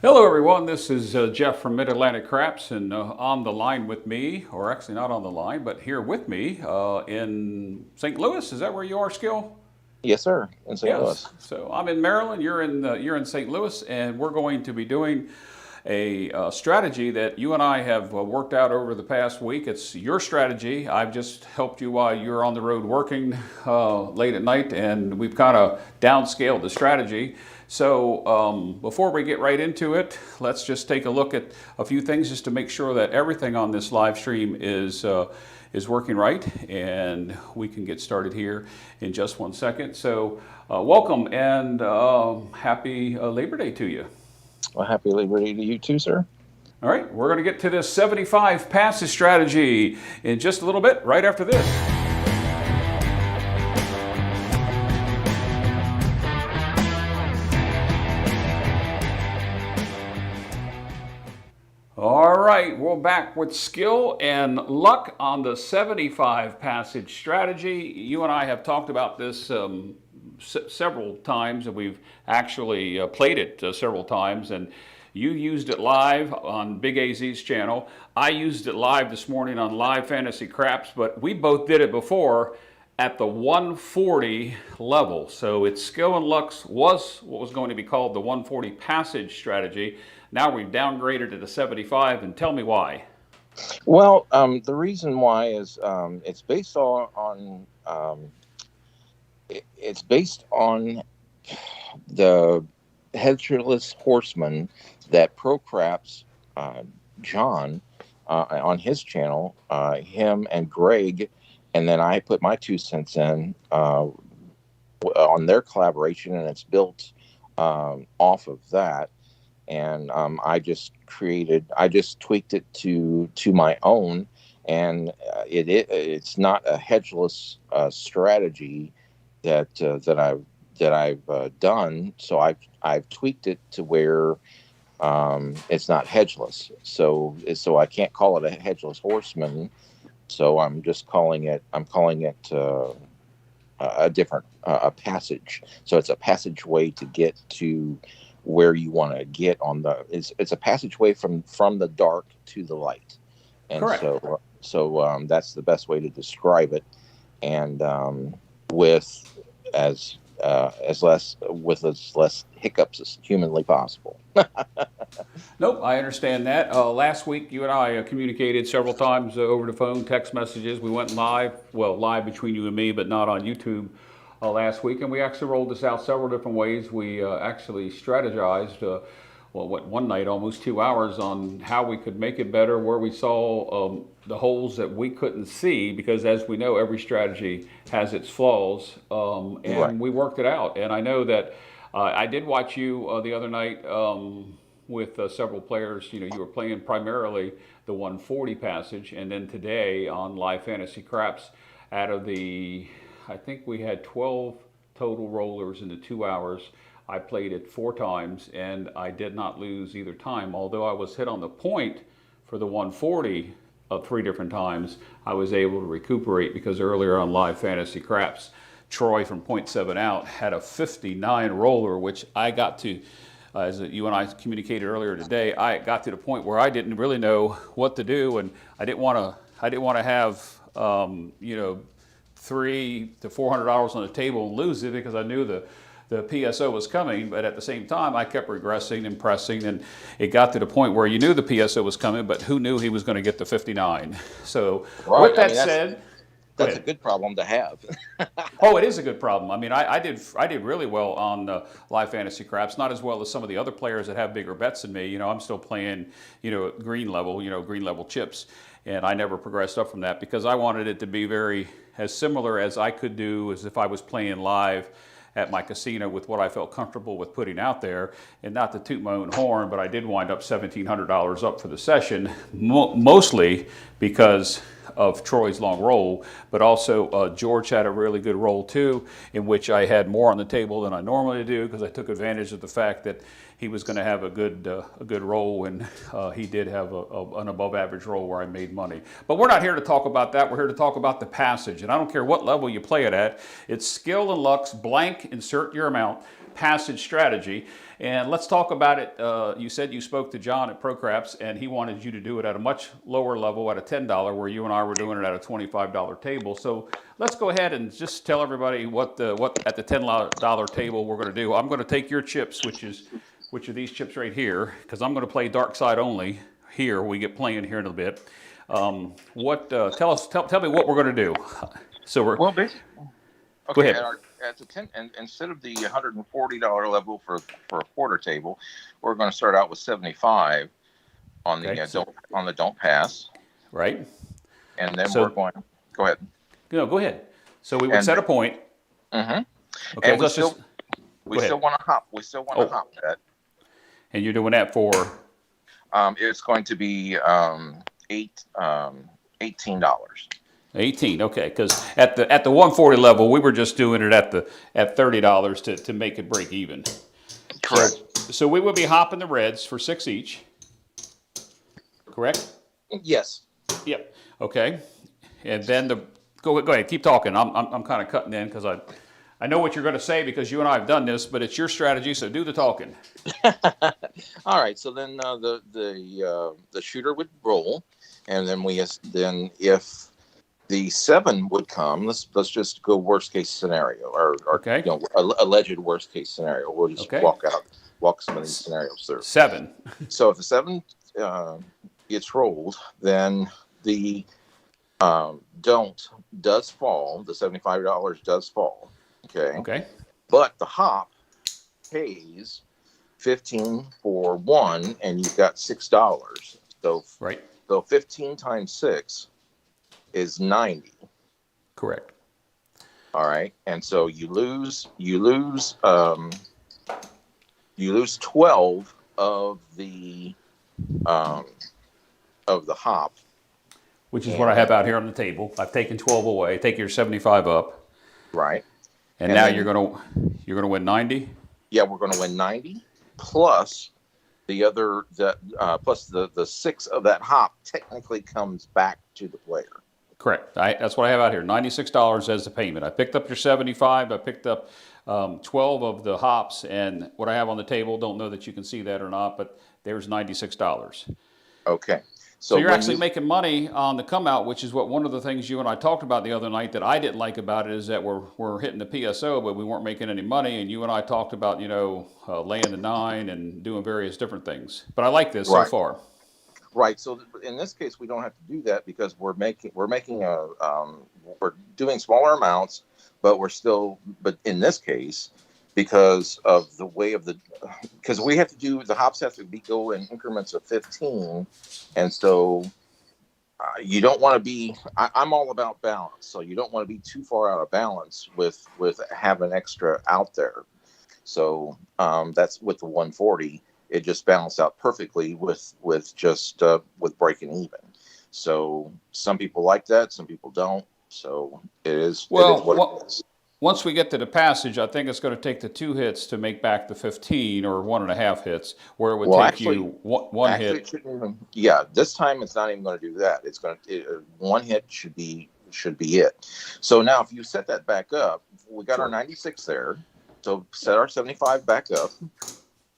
Hello, everyone. This is Jeff from Mid-Atlantic Craps, and on the line with me, or actually not on the line, but here with me in St. Louis. Is that where you are, Skill? Yes, sir. In St. Yes. Louis. So I'm in Maryland. You're in St. Louis, and we're going to be doing a strategy that you and I have worked out over the past week. It's your strategy. I've just helped you while you're on the road working late at night, and we've kind of downscaled the strategy. So before we get right into it, let's just take a look at a few things just to make sure that everything on this live stream is working right, and we can get started here in just 1 second. So welcome and happy Labor Day to you. Well, happy Labor Day to you too, sir. All right, we're going to get to this 75 passes strategy in just a little bit, right after this. All right, we're back with skill and luck on the 75 passage strategy. You and I have talked about this several times, and we've actually played it several times. And you used it live on Big AZ's channel. I used it live this morning on Live Fantasy Craps, but we both did it before at the 140 level. So it's Skill and Luck's was what was going to be called the 140 passage strategy. Now we've downgraded to the 75, and tell me why. Well, the reason why is it's based it's based on the headless horseman that Pro Craps John on his channel, him and Greg, and then I put my 2 cents in on their collaboration, and it's built off of that. And I just tweaked it to my own, and it's not a hedgeless strategy that I've done. So I've tweaked it to where it's not hedgeless. So I can't call it a hedgeless horseman. So I'm calling it a different passage. So it's a passageway to get to where you want to get on the. It's a passageway from the dark to the light, and Correct. so that's the best way to describe it. And with as less hiccups as humanly possible. Nope, I understand that. Last week, you and I communicated several times over the phone, text messages. We went live, well, live between you and me, but not on YouTube last week. And we actually rolled this out several different ways. We actually strategized, one night, almost 2 hours, on how we could make it better, where we saw the holes that we couldn't see, because as we know, every strategy has its flaws. And Right. we worked it out. And I know that I did watch you the other night with several players. You were playing primarily the 140 passage, and then today on Live Fantasy Craps, out of I think we had 12 total rollers in the 2 hours. I played it 4 times, and I did not lose either time. Although I was hit on the point for the 140 3 different times, I was able to recuperate, because earlier on Live Fantasy Craps, Troy from point 7 out had a 59 roller, which I got to, as you and I communicated earlier today, I got to the point where I didn't really know what to do, and I didn't want to have $300 to $400 on the table and lose it, because I knew the PSO was coming. But at the same time, I kept regressing and pressing, and it got to the point where you knew the PSO was coming, but who knew he was going to get the 59? So Right. with that said, That's a good problem to have. oh, it is a good problem. I mean, I did really well on Live Fantasy Craps, not as well as some of the other players that have bigger bets than me. I'm still playing, green level chips, and I never progressed up from that, because I wanted it to be as similar as I could do as if I was playing live at my casino, with what I felt comfortable with putting out there. And not to toot my own horn, but I did wind up $1,700 up for the session, mostly because of Troy's long roll, but also George had a really good roll too, in which I had more on the table than I normally do, because I took advantage of the fact that he was going to have a good roll, and he did have an above average roll where I made money. But we're not here to talk about that. We're here to talk about the passage, and I don't care what level you play it at. It's Skill and Luck's blank, insert your amount, passage strategy. And let's talk about it. You said you spoke to John at ProCraps, and he wanted you to do it at a much lower level, at a $10, where you and I were doing it at a $25 table. So let's go ahead and just tell everybody what at the $10 table we're going to do. I'm going to take your chips, which are these chips right here, because I'm going to play dark side only here. We get playing here in a bit. Tell me what we're going to do. So we're Well, basically, go okay. ahead. At the 10, and instead of the $140 level for a quarter table, we're going to start out with 75 on the don't pass, right? and then we're going. Go ahead. No, go ahead. So we would set a point. Mm-hmm. Okay, and we still want to hop. We still want to hop that. And you're doing that for? It's going to be $18. 18, okay, because at the 140 level, we were just doing it at $30 to make it break even. Correct. So we would be hopping the reds for 6 each. Correct? Yes. Yep. Okay. And then go ahead, keep talking. I'm kind of cutting in because I know what you're going to say because you and I have done this, but it's your strategy, so do the talking. All right. So then the shooter would roll, and then if the 7 would come, let's just go worst case scenario, or okay. Alleged worst case scenario. We'll just walk some of these scenarios through. 7. So if the 7 gets rolled, then the does fall. The $75 does fall. Okay. Okay. But the hop pays 15 for 1, and you've got $6. So right. So 15 times 6 is 90. Correct. All right, and so you lose 12 of the hop, which is what I have out here on the table. I've taken 12 away. Take your 75 up. Right. And now you're gonna win 90. Yeah, we're gonna win 90 plus the 6 of that hop technically comes back to the player. Correct. That's what I have out here. $96 as the payment. I picked up your 75. I picked up 12 of the hops, and what I have on the table, don't know that you can see that or not, but there's $96. Okay. So you're actually making money on the come out, which is what one of the things you and I talked about the other night that I didn't like about it is that we're hitting the PSO, but we weren't making any money. And you and I talked about, laying the 9 and doing various different things. But I like this so far. Right. So in this case, we don't have to do that because we're doing smaller amounts, but in this case, because of the way because we have to do, the hops have to go in increments of 15. And so you don't want to be, I'm all about balance. So you don't want to be too far out of balance with having extra out there. So that's with the 140, it just balanced out perfectly with breaking even. So some people like that, some people don't. So it is what it is. Once we get to the passage, I think it's going to take the 2 hits to make back the 15 or 1.5 hits, where it would take you one hit. This time it's not even going to do that. It's going to 1 hit should be it. So now if you set that back up, we got our 96 there. So set our 75 back up.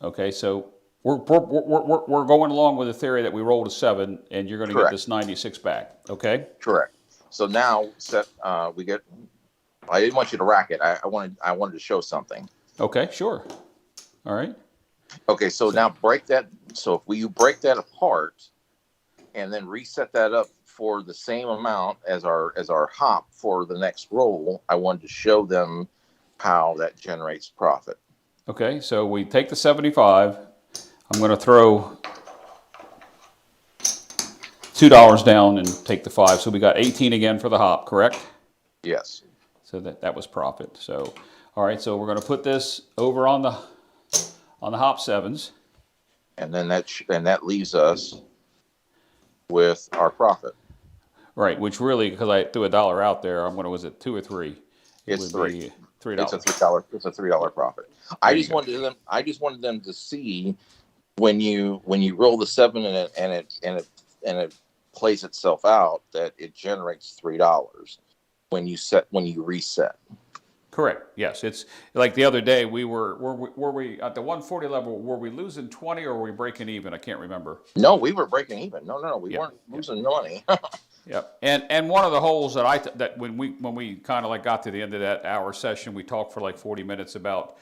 Okay, so we're going along with the theory that we rolled a 7 and you're going to get this 96 back. Okay. Correct. So now we get. I didn't want you to rack it. I wanted to show something. Okay, sure. All right. Okay, so now break that. So if you break that apart, and then reset that up for the same amount as our hop for the next roll, I wanted to show them how that generates profit. Okay, so we take the 75. I'm going to throw $2 down and take the 5. So we got 18 again for the hop, correct? Yes. So that was profit. So, all right. So we're going to put this over on the hop 7s, and then that leaves us with our profit. Right. Which really, because I threw $1 out there, was it 2 or 3? It's $3. $3. It's a $3 profit. I just wanted them to see when you roll the 7 and it plays itself out that it generates $3. When you reset. Correct. Yes, it's like the other day were we at the 140 level? Were we losing 20 or were we breaking even? I can't remember. No, we were breaking even. No, we Yeah, weren't yeah, losing money. yeah. And one of the holes that that when we kind of like got to the end of that hour session, we talked for like 40 minutes about,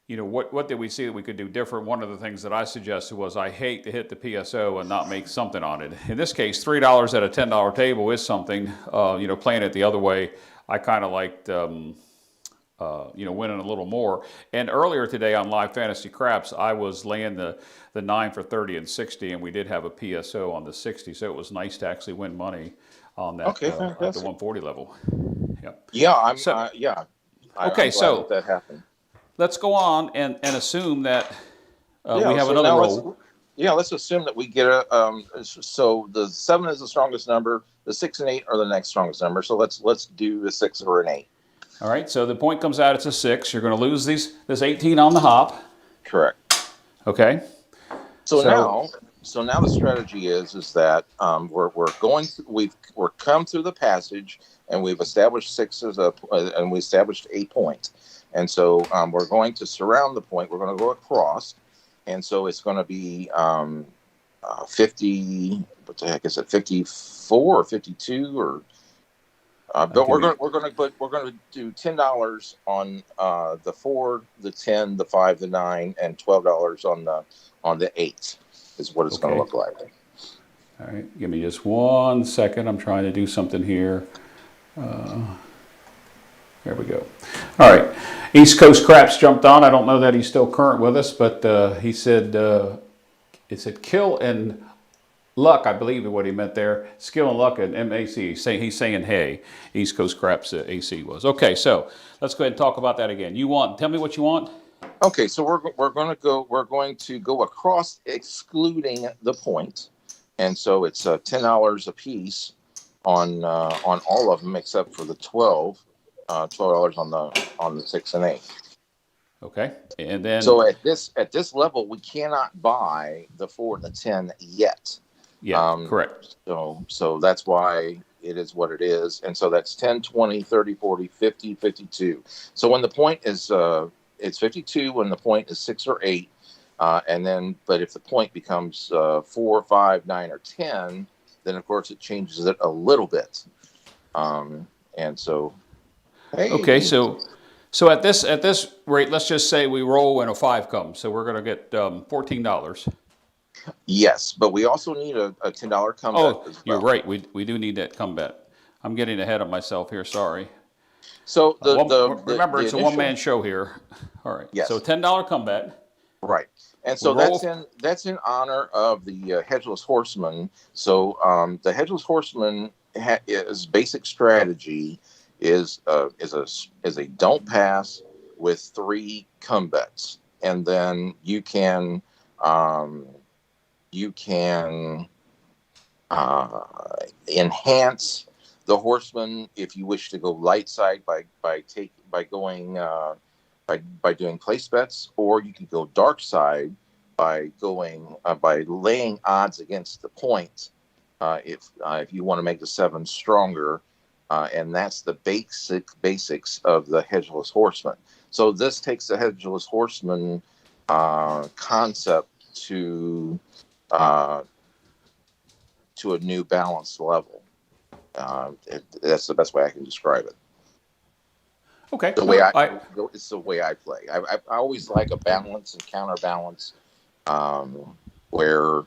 what did we see that we could do different. One of the things that I suggested was I hate to hit the PSO and not make something on it. In this case, $3 at a $10 table is something. Playing it the other way, I kind of liked. Winning a little more. And earlier today on Live Fantasy Craps, I was laying the 9 for 30 and 60, and we did have a PSO on the 60, so it was nice to actually win money on that Okay, at the fantastic. 140 level. Yep. Yeah, So, I'm okay, glad so that happened. let's go on and assume that we Yeah, have so another now roll. let's assume that we get a so the 7 is the strongest number, the 6 and 8 are the next strongest number. So let's do the 6 or an 8. All right, so the point comes out, it's a 6. You're going to lose this 18 on the hop. Correct. Okay. So now the strategy is that we're come through the passage and we've established 6 and we established a point, and so we're going to surround the point. We're going to go across, and so it's going to be 50. What the heck is it? 54 or 52 or. But we're going to do $10 on the 4, the 10, the 5, the 9, and $12 on the 8 is what it's going to look like. All right, give me just 1 second. I'm trying to do something here. There we go. All right, East Coast Craps jumped on. I don't know that he's still current with us, but he said it said Kill and Luck, I believe is what he meant there. Skill and Luck and MAC. He's saying hey. East Coast Craps AC was. Okay, so let's go ahead and talk about that again. Tell me what you want. Okay, so we're going to go across excluding the point, and so it's $10 a piece on all of them except for the $12 on the 6 and 8. Okay, and then so at this level we cannot buy the 4 and the 10 yet. Yeah, correct. So that's why it is what it is, and so that's 10, 20, 30, 40, 50, 52. So when the point is it's 52 when the point is 6 or 8, but if the point becomes 4, 5, 9, or 10, then of course it changes it a little bit. And so, hey. Okay, so at this rate, let's just say we roll and a 5 comes, so we're going to get $14. Yes, but we also need a $10 comeback. Oh, as well. You're right. We do need that comeback. I'm getting ahead of myself here. Sorry. So remember, it's a one-man show here. All right. Yes. So $10 comeback. Right, and so that's in honor of the Hedgeless Horseman. So the Hedgeless Horseman his basic strategy is a don't pass with 3 comebacks, and then you can enhance the horseman if you wish to go light side by doing place bets, or you can go dark side by laying odds against the point if you want to make the 7 stronger, and that's the basics of the Hedgeless Horseman. So this takes the Hedgeless Horseman concept to a new balanced level. That's the best way I can describe it. Okay. It's the way I play. I always like a balance and counterbalance, where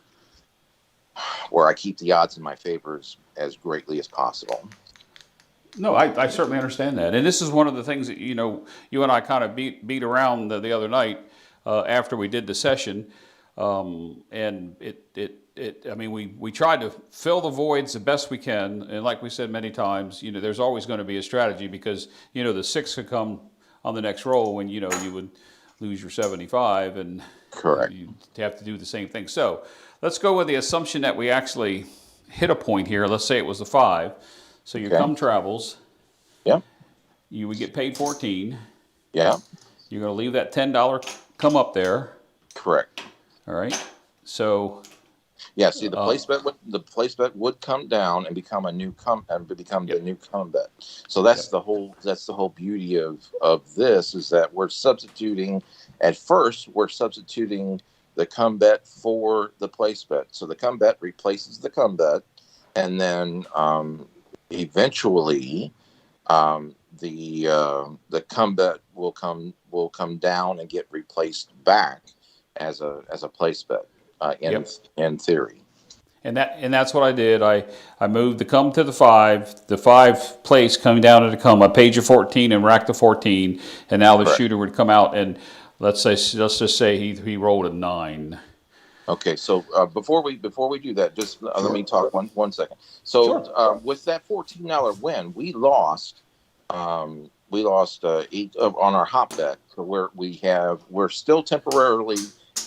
I keep the odds in my favor as greatly as possible. No, I certainly understand that, and this is one of the things that you and I kind of beat around the other night after we did the session, and I mean, we tried to fill the voids the best we can, and like we said many times, there's always going to be a strategy because the 6 could come on the next roll when you would lose your 75, and correct, you have to do the same thing. So let's go with the assumption that we actually hit a point here. Let's say it was the 5. So your come travels. Yeah. You would get paid 14. Yeah. You're going to leave that $10 come up there. Correct. All right. So Yeah, see, Uh, the place bet would come down and become a new become the yep, new come bet. So yep, that's the whole beauty of this, is that we're substituting. At first, we're substituting the come bet for the place bet. So the come bet replaces the come bet, and then eventually the come bet will come down and get replaced back as a place bet yep. in theory. And that's what I did. I moved the come to the five place coming down to the come. I paid you 14 and racked the 14, and now the Correct. shooter would come out and let's just say he rolled a 9. Okay, so before we do that, just let me Sure. talk one second. So Sure. with that $14 win, we lost eight on our hop bet. So we're still temporarily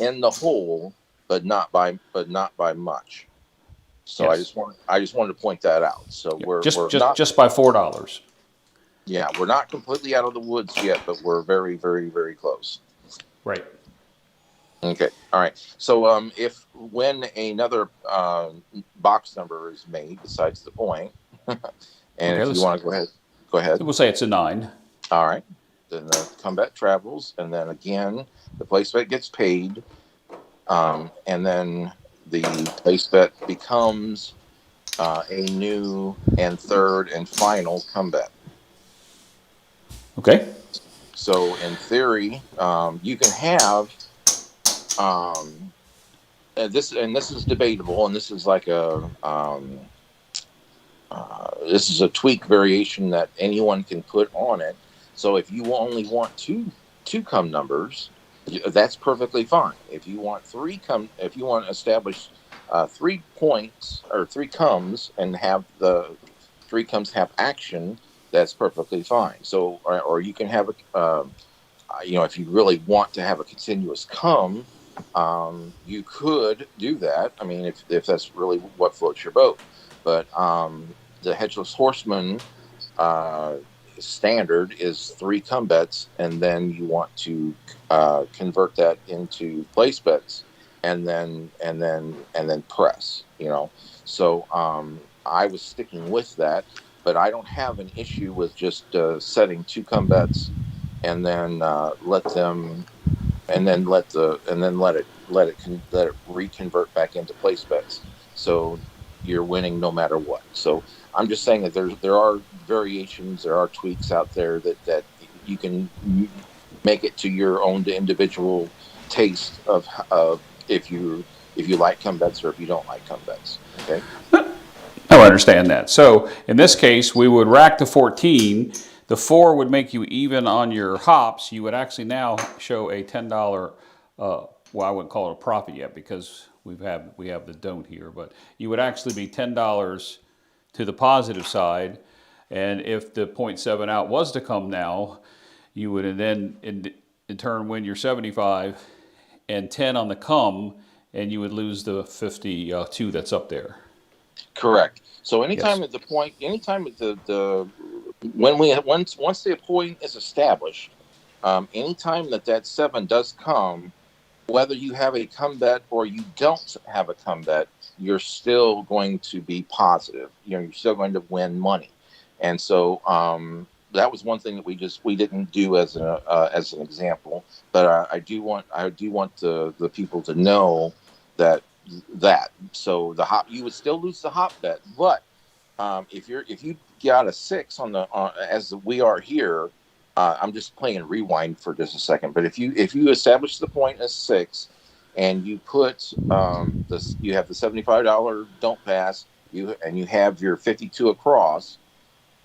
in the hole, but not by much. So Yes. I just wanted to point that out. So Yep. we're not, Just by $4. yeah, we're not completely out of the woods yet, but we're very, very, very close. Right. Okay. All right. So if when another box number is made besides the point, and Okay. if you want to go ahead. We'll say it's a 9. All right. Then the comeback travels, and then again the place bet gets paid, and then the place bet becomes a new and third and final comeback. Okay. So in theory, you can have this is debatable, and this is like this is a tweak variation that anyone can put on it. So if you only want two come numbers, that's perfectly fine. If you want if you want to establish 3 points or three comes and have the three comes have action, that's perfectly fine. So or you can have if you really want to have a continuous come, you could do that. I mean, if that's really what floats your boat. But the Headless Horseman uh, standard is three come bets, and then you want to convert that into place bets, and then press. So I was sticking with that, but I don't have an issue with just setting two come bets and then let them and then let it reconvert back into place bets. So you're winning no matter what. So I'm just saying that there are variations, there are tweaks out there that you can make it to your own individual taste of if you like come bets or if you don't like come bets. Okay. I understand that. So in this case, we would rack the 14. The 4 would make you even on your hops. You would actually now show a $10. Well, I wouldn't call it a profit yet because we have the don't here, but you would actually be $10 to the positive side. And if the .7 out was to come now, you would then in turn win your 75 and 10 on the come, and you would lose the 52 that's up there. Correct. So Yes. anytime at the when we once the point is established, anytime that 7 does come, whether you have a come bet or you don't have a come bet, you're still going to be positive. You're still going to win money, and so that was one thing that we didn't do as an example. But I do want the people to know that so the hop, you would still lose the hop bet, but if you got a 6 as we are here, I'm just playing rewind for just a second. But if you establish the point as 6, and you put this, you have the $75 don't pass, you have your 52 across,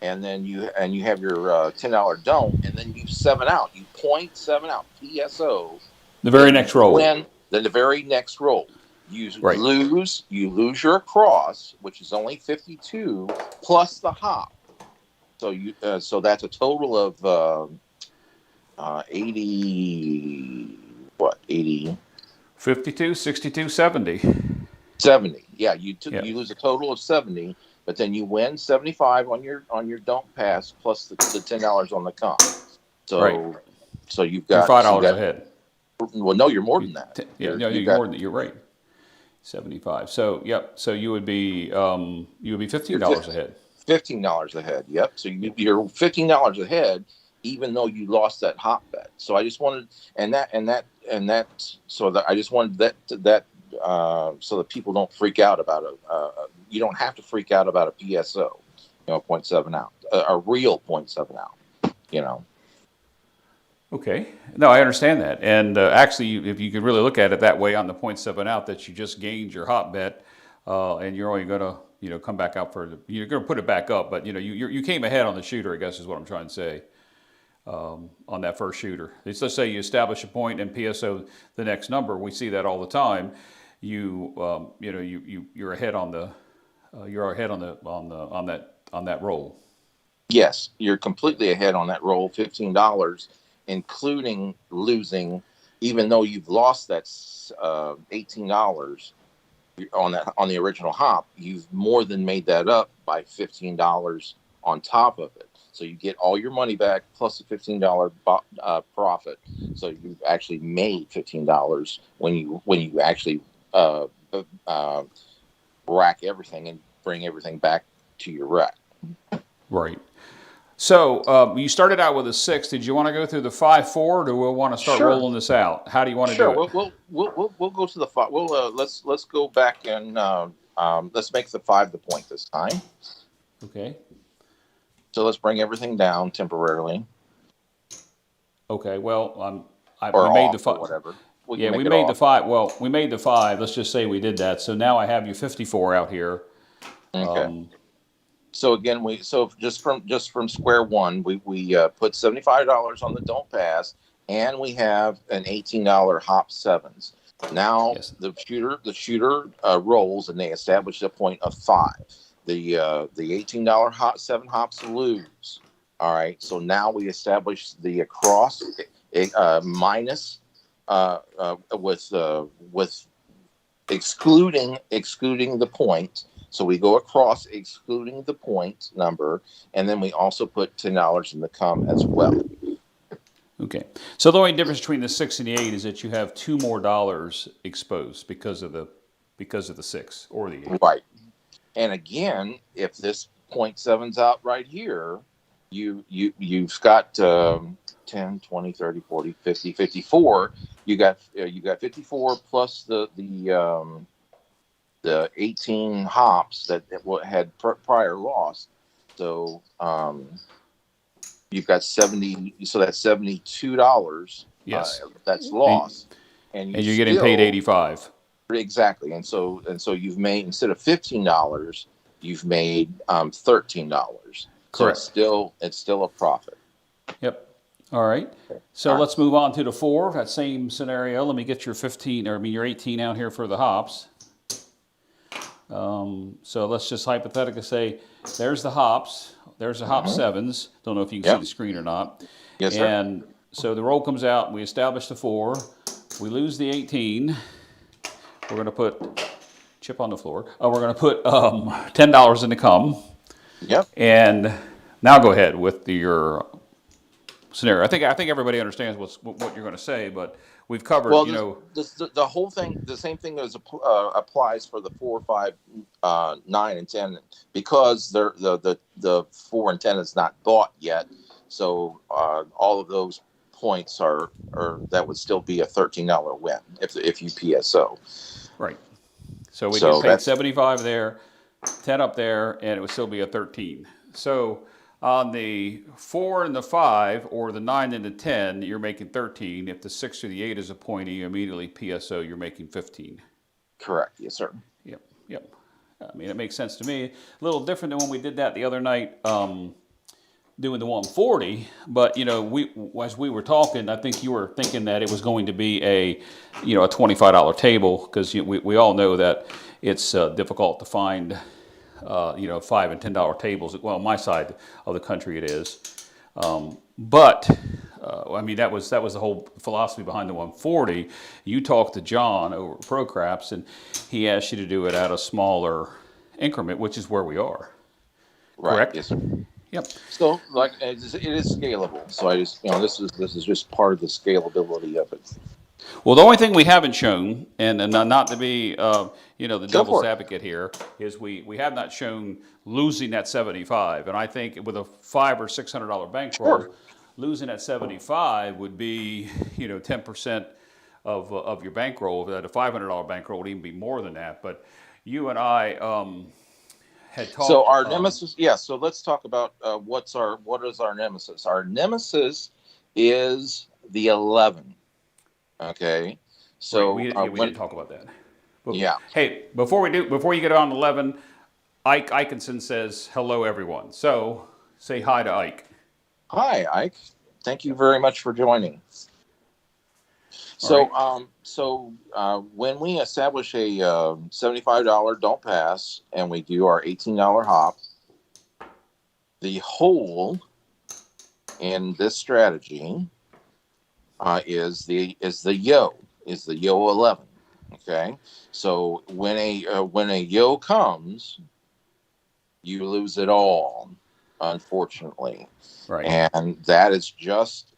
and then you have your $10 don't, and then you 7 out, you point 7 out, PSO, The very then you next roll. win. Then the very next roll, you Right. lose your cross, which is only 52 plus the hop. So so that's a total of 80, what, 80, 52, 62, 70. 70. Yeah, Yeah. you lose a total of 70, but then you win 75 on your don't pass plus the $10 on the comp. Right. So You're $5 ahead. well, no, you're more than that. Yeah, no, You've you're got more than you're right. 75. So, yep. So you would be You're $15 ahead. $15 ahead. Yep. So you're $15 ahead, even though you lost that hop bet. So I just wanted, so that I just wanted so that people don't freak out about it. You don't have to freak out about a PSO, point 7 out, a real point 7 out, you know. Okay. No, I understand that. And actually, if you could really look at it that way on the .7 out, that you just gained your hop bet, and you're only going to, come back out you're going to put it back up, but you came ahead on the shooter, I guess is what I'm trying to say, on that first shooter. Let's say you establish a point and PSO the next number. We see that all the time. You're ahead on that roll. Yes, you're completely ahead on that roll, $15, including losing, even though you've lost that $18 on the original hop. You've more than made that up by $15 on top of it. So you get all your money back plus a $15 profit. So you've actually made $15 when you actually rack everything and bring everything back to your rack. Right. So you started out with a 6. Did you want to go through the 5-4, or do we want to start rolling this out? How do you want to do it? We'll go to the 5. Let's go back and let's make the 5 the point this time. Okay. So let's bring everything down temporarily. Okay. Well, we made the 5. Whatever. We made the 5. Well, we made the 5. Let's just say we did that. So now I have you 54 out here. Okay. So again, just from square one, we put $75 on the don't pass, and we have an $18 hop 7s. Now yes. the shooter rolls, and they establish a point of 5. The $18 hop 7 hops lose. All right. So now we establish the across minus with excluding the point. So we go across excluding the point number, and then we also put $10 in the come as well. Okay. So the only difference between the 6 and the 8 is that you have $2 more exposed because of the 6 or the 8. Right. And again, if this 0.7's out right here, you've got 10, 20, 30, 40, 50, 54. You got 54 plus the 18 hops that had prior loss. So you've got 70. So that's $72. Yes, that's loss, and you're getting paid 85. Exactly, and so you've made, instead of $15, you've made $13. Correct. So it's still a profit. Yep. All right. So let's move on to the 4. That same scenario. Let me get your your 18 out here for the hops. So let's just hypothetically say there's the hops. There's the hop 7s. Don't know if you can see the screen or not. Yes, sir. And so the roll comes out. We establish the 4. We lose the 18. We're going to put chip on the floor. We're going to put $10 in the come. Yep. And now go ahead with your scenario. I think everybody understands what you're going to say, but we've covered. The whole thing, the same thing applies for the 4, 5, 9, and 10, because the 4 and 10 is not bought yet. So all of those points are that would still be a $13 win if you PSO. Right. So we get paid 75 there, 10 up there, and it would still be a 13. So on the 4 and the 5, or the 9 and the 10, you're making 13. If the 6 or the 8 is a point, you immediately PSO, you're making 15. Correct. Yes, sir. Yep. I mean, it makes sense to me. A little different than when we did that the other night, doing the 140. But as we were talking, I think you were thinking that it was going to be a $25 table, because we all know that it's difficult to find $5 and $10 tables. Well, on my side of the country it is. But I mean, that was the whole philosophy behind the 140. You talked to John over at ProCraps, and he asked you to do it at a smaller increment, which is where we are. Right. Correct? Yes, sir. Yep. So, it is scalable. So I just, this is just part of the scalability of it. Well, the only thing we haven't shown, and not to be, the Go devil's for it. advocate here, is we have not shown losing that 75. And I think with a $500 or $600 Sure. bankroll, losing at 75 would be, 10% of your bankroll. At a $500 bankroll would even be more than that. But you and I had So talked. our nemesis, yeah. So let's talk about what is our nemesis? Our nemesis is the 11. Okay. Right, So we did talk about that. But, yeah. hey, before you get on 11, Ike Ikinson says hello, everyone. So say hi to Ike. Hi, Ike. Thank you very much for joining. All right. So when we establish a $75 don't pass and we do our $18 hop, the hole in this strategy is the yo 11. Okay, so when a yo comes, you lose it all, unfortunately, Right. and that is just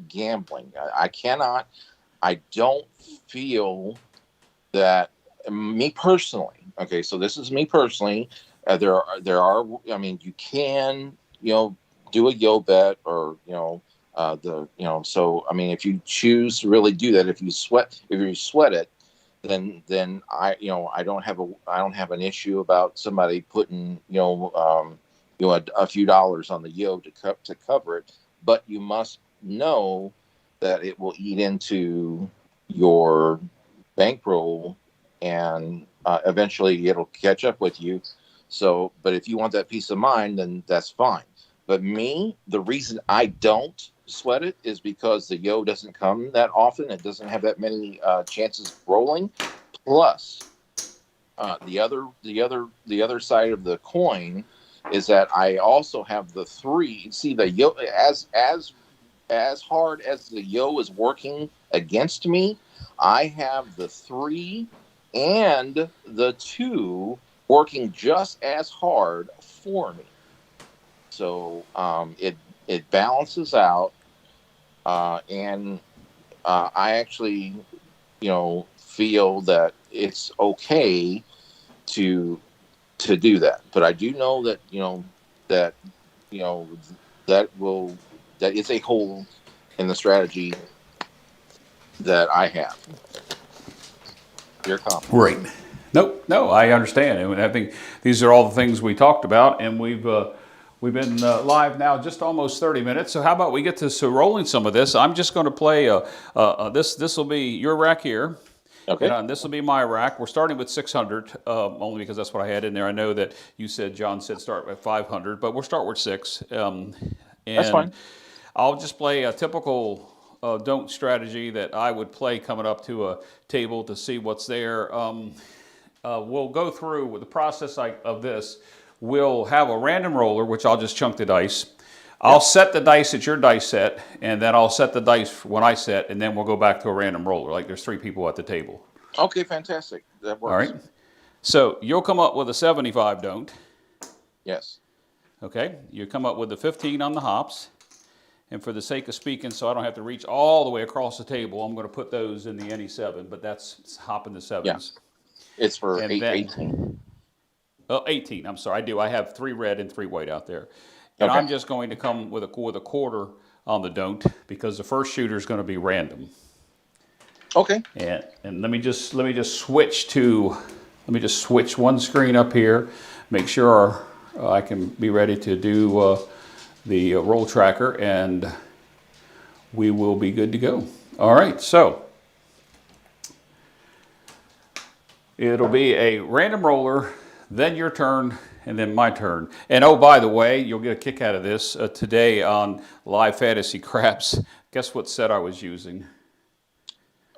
gambling. I don't feel that, me personally. Okay, so this is me personally. I mean, you can, do a yo bet, or so I mean, if you choose to really do that, if you sweat it, then I don't have an issue about somebody putting a few dollars on the yo to cover it, but you must know that it will eat into your bankroll, and eventually it'll catch up with you. So, but if you want that peace of mind, then that's fine. But me, the reason I don't sweat it is because the yo doesn't come that often. It doesn't have that many chances of rolling. Plus, the other side of the coin is that I also have the three. See, the yo, as hard as the yo is working against me, I have the 3 and the 2 working just as hard for me. So it balances out, and I actually feel that it's okay to do that. But I do know that that you know that will that is a hole in the strategy that I have. Your comments. Right. Nope. No, I understand. And I think these are all the things we talked about, and we've been live now just almost 30 minutes. So how about we get to rolling some of this? I'm just going to play this will be your rack here. Okay, And this will be my rack. We're starting with 600, only because that's what I had in there. I know that John said start with 500, but we'll start with 6. that's And fine. I'll just play a typical don't strategy that I would play coming up to a table to see what's there. We'll go through with the process of this. We'll have a random roller, which I'll just chunk the dice. I'll Yep. set the dice at your dice set, and then I'll set the dice when I set, and then we'll go back to a random roller. Like there's 3 people at the table. Okay, fantastic. That All works. right. So you'll come up with a 75 don't. Yes. Okay. You come up with the 15 on the hops. And for the sake of speaking, so I don't have to reach all the way across the table, I'm going to put those in the any 7, but that's hopping the Yeah. 7s. It's for And 18. then, 18, I'm sorry, I do. I have 3 red and 3 white out there. And Okay. I'm just going to come with a quarter on the don't, because the first shooter is going to be random. Okay. And let me just switch one screen up here, make sure I can be ready to do the roll tracker, and we will be good to go. All right, so it'll be a random roller, then your turn, and then my turn. And oh, by the way, you'll get a kick out of this today on Live Fantasy Craps. Guess what set I was using?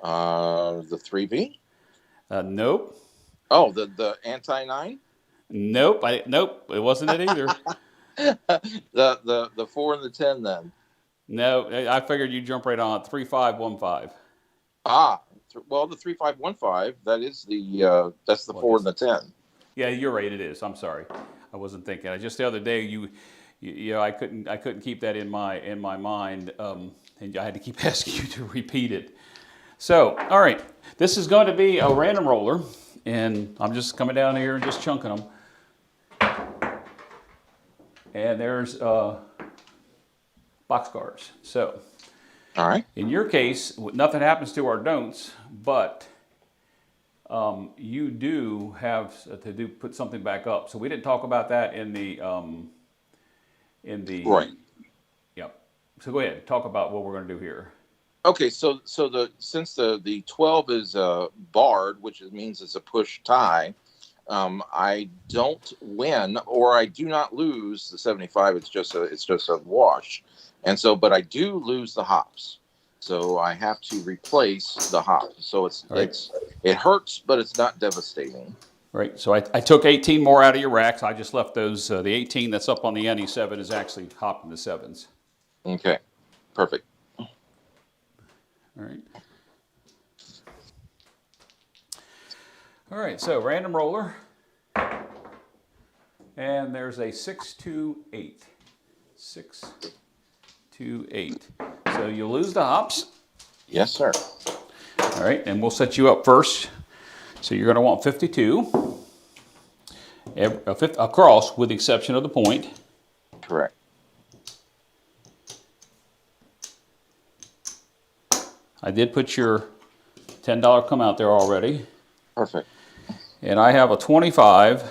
The 3V. Nope. Oh, the anti 9. Nope. It wasn't it either. The 4 and the 10 then. No, I figured you'd jump right on it. 3515. Well, the 3515, that is that's the Well, I 4 and guess. the 10. Yeah, you're right. It is. I'm sorry. I wasn't thinking. Just the other day, I couldn't keep that in my mind. and I had to keep asking you to repeat it. So, all right, this is going to be a random roller, and I'm just coming down here and just chunking them. And there's boxcars. So, All right. in your case, nothing happens to our don'ts, but you do have to put something back up. So we didn't talk about that in the Right. Yep. So go ahead, talk about what we're going to do here. Okay, so since the 12 is barred, which means it's a push tie, I don't win or I do not lose the 75. It's just a wash, and so but I do lose the hops, so I have to replace the hops. So it hurts, but it's not devastating. Right. So I took 18 more out of your racks. I just left those. The 18 that's up on the NE7 is actually hopped in the 7s. Okay, perfect. All right. All right, so random roller. And there's a 6, 2, 8. 6, 2, 8. So you'll lose the hops. Yes, sir. All right, and we'll set you up first. So you're going to want 52 across with the exception of the point. Correct. I did put your $10 come out there already. Perfect. And I have a 25.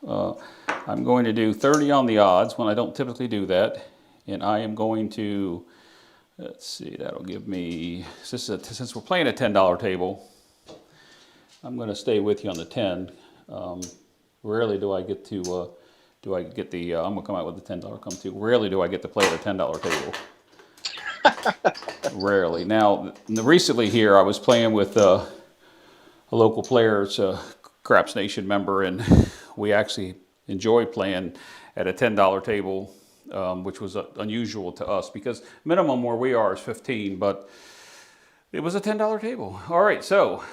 I'm going to do 30 on the odds when I don't typically do that. And I am going to, let's see, that'll give me, since we're playing a $10 table, I'm going to stay with you on the 10. Rarely do I get to, I'm going to come out with the $10 come to. Rarely do I get to play at a $10 table. Rarely. Now, recently here, I was playing with a local player, it's a Craps Nation member, and we actually enjoy playing at a $10 table, which was unusual to us because minimum where we are is 15, but it was a $10 table. All right, so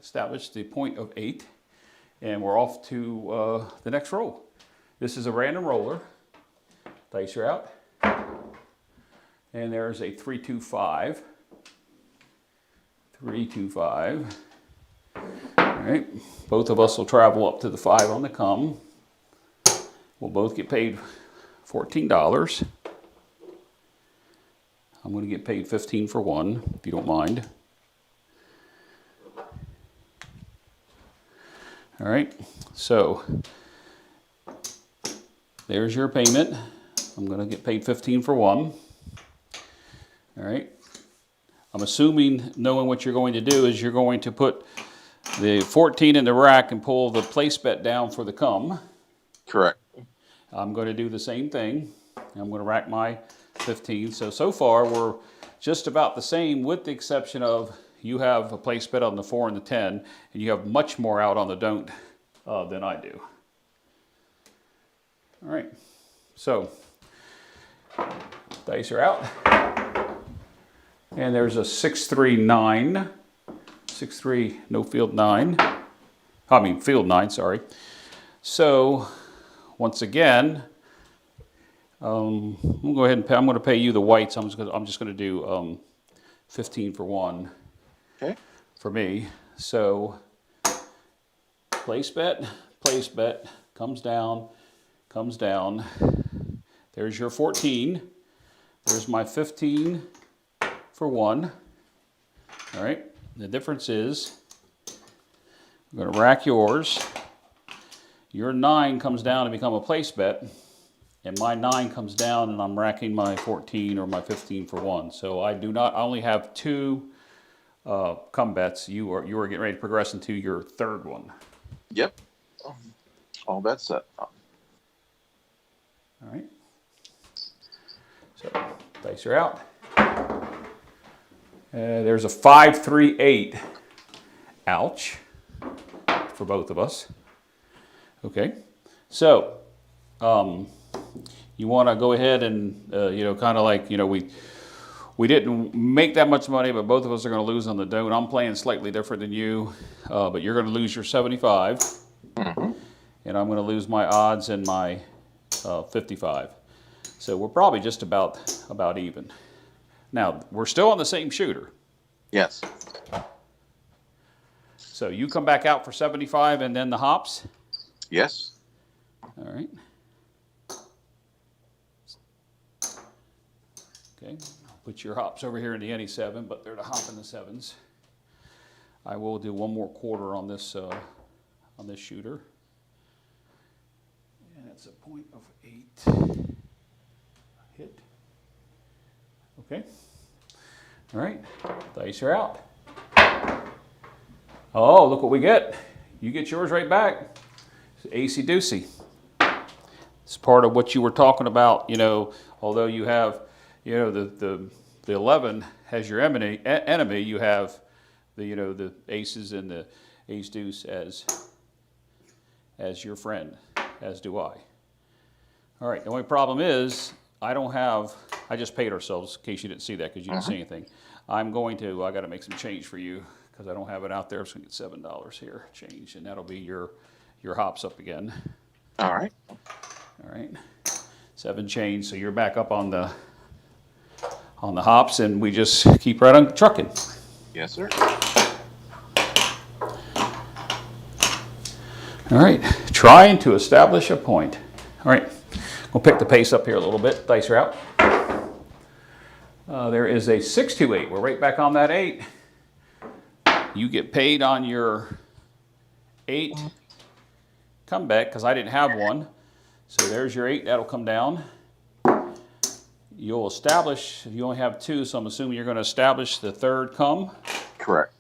establish the point of 8, and we're off to the next roll. This is a random roller. Dice are out. And there's a 3, 2, 5. 3, 2, 5. All right, both of us will travel up to the 5 on the come. We'll both get paid $14. I'm going to get paid 15 for one, if you don't mind. All right, so there's your payment. I'm going to get paid 15 for one. All right. I'm assuming, knowing what you're going to do, is you're going to put the 14 in the rack and pull the place bet down for the come. Correct. I'm going to do the same thing. I'm going to rack my 15. So far, we're just about the same with the exception of you have a place bet on the 4 and the 10, and you have much more out on the don't than I do. All right. So, dice are out. And there's a 6, 3, 9. 6, 3, no field 9. I mean field 9, sorry. So once again, I'm gonna go ahead and pay, I'm going to pay you the whites. I'm just going to do 15 for one. Okay. For me. So place bet, comes down. There's your 14. There's my 15 for one. All right. The difference is I'm going to rack yours. Your 9 comes down to become a place bet, and my 9 comes down, and I'm racking my 14 or my 15 for one. So I only have 2 come bets. You are getting ready to progress into your third one. Yep. All bets set. All right. So dice are out. There's a 5, 3, 8. Ouch. For both of us. Okay. So, you want to go ahead and, kind of like, we didn't make that much money, but both of us are going to lose on the don't. I'm playing slightly different than you, but you're going to lose your 75. Mm-hmm. And I'm going to lose my odds and my 55. So we're probably just about even. Now, we're still on the same shooter. Yes. So you come back out for 75 and then the hops? Yes. All right. Okay, I'll put your hops over here in the any 7, but they're the hop in the 7s. I will do one more quarter on this shooter. And it's a point of 8. Hit. Okay. All right, dice are out. Oh, look what we get. You get yours right back. It's acey-deucey. It's part of what you were talking about, you know, although you have, you know, the 11 has your enemy, you have the, you know, the aces and the ace-deuce as your friend, as do I. All right, the only problem is I just paid ourselves, in case you didn't see that because you didn't see anything. I got to make some change for you because I don't have it out there. So I'm going to get $7 here, change, and that'll be your hops up again. All right. All right, 7 change, so you're back up on the hops, and we just keep right on trucking. Yes, sir. All right, trying to establish a point. All right, we'll pick the pace up here a little bit. Dice are out. There is a 6-2-8. We're right back on that 8. You get paid on your 8 comeback because I didn't have one. So there's your 8. That'll come down. You'll establish, you only have 2, so I'm assuming you're going to establish the 3rd come. Correct.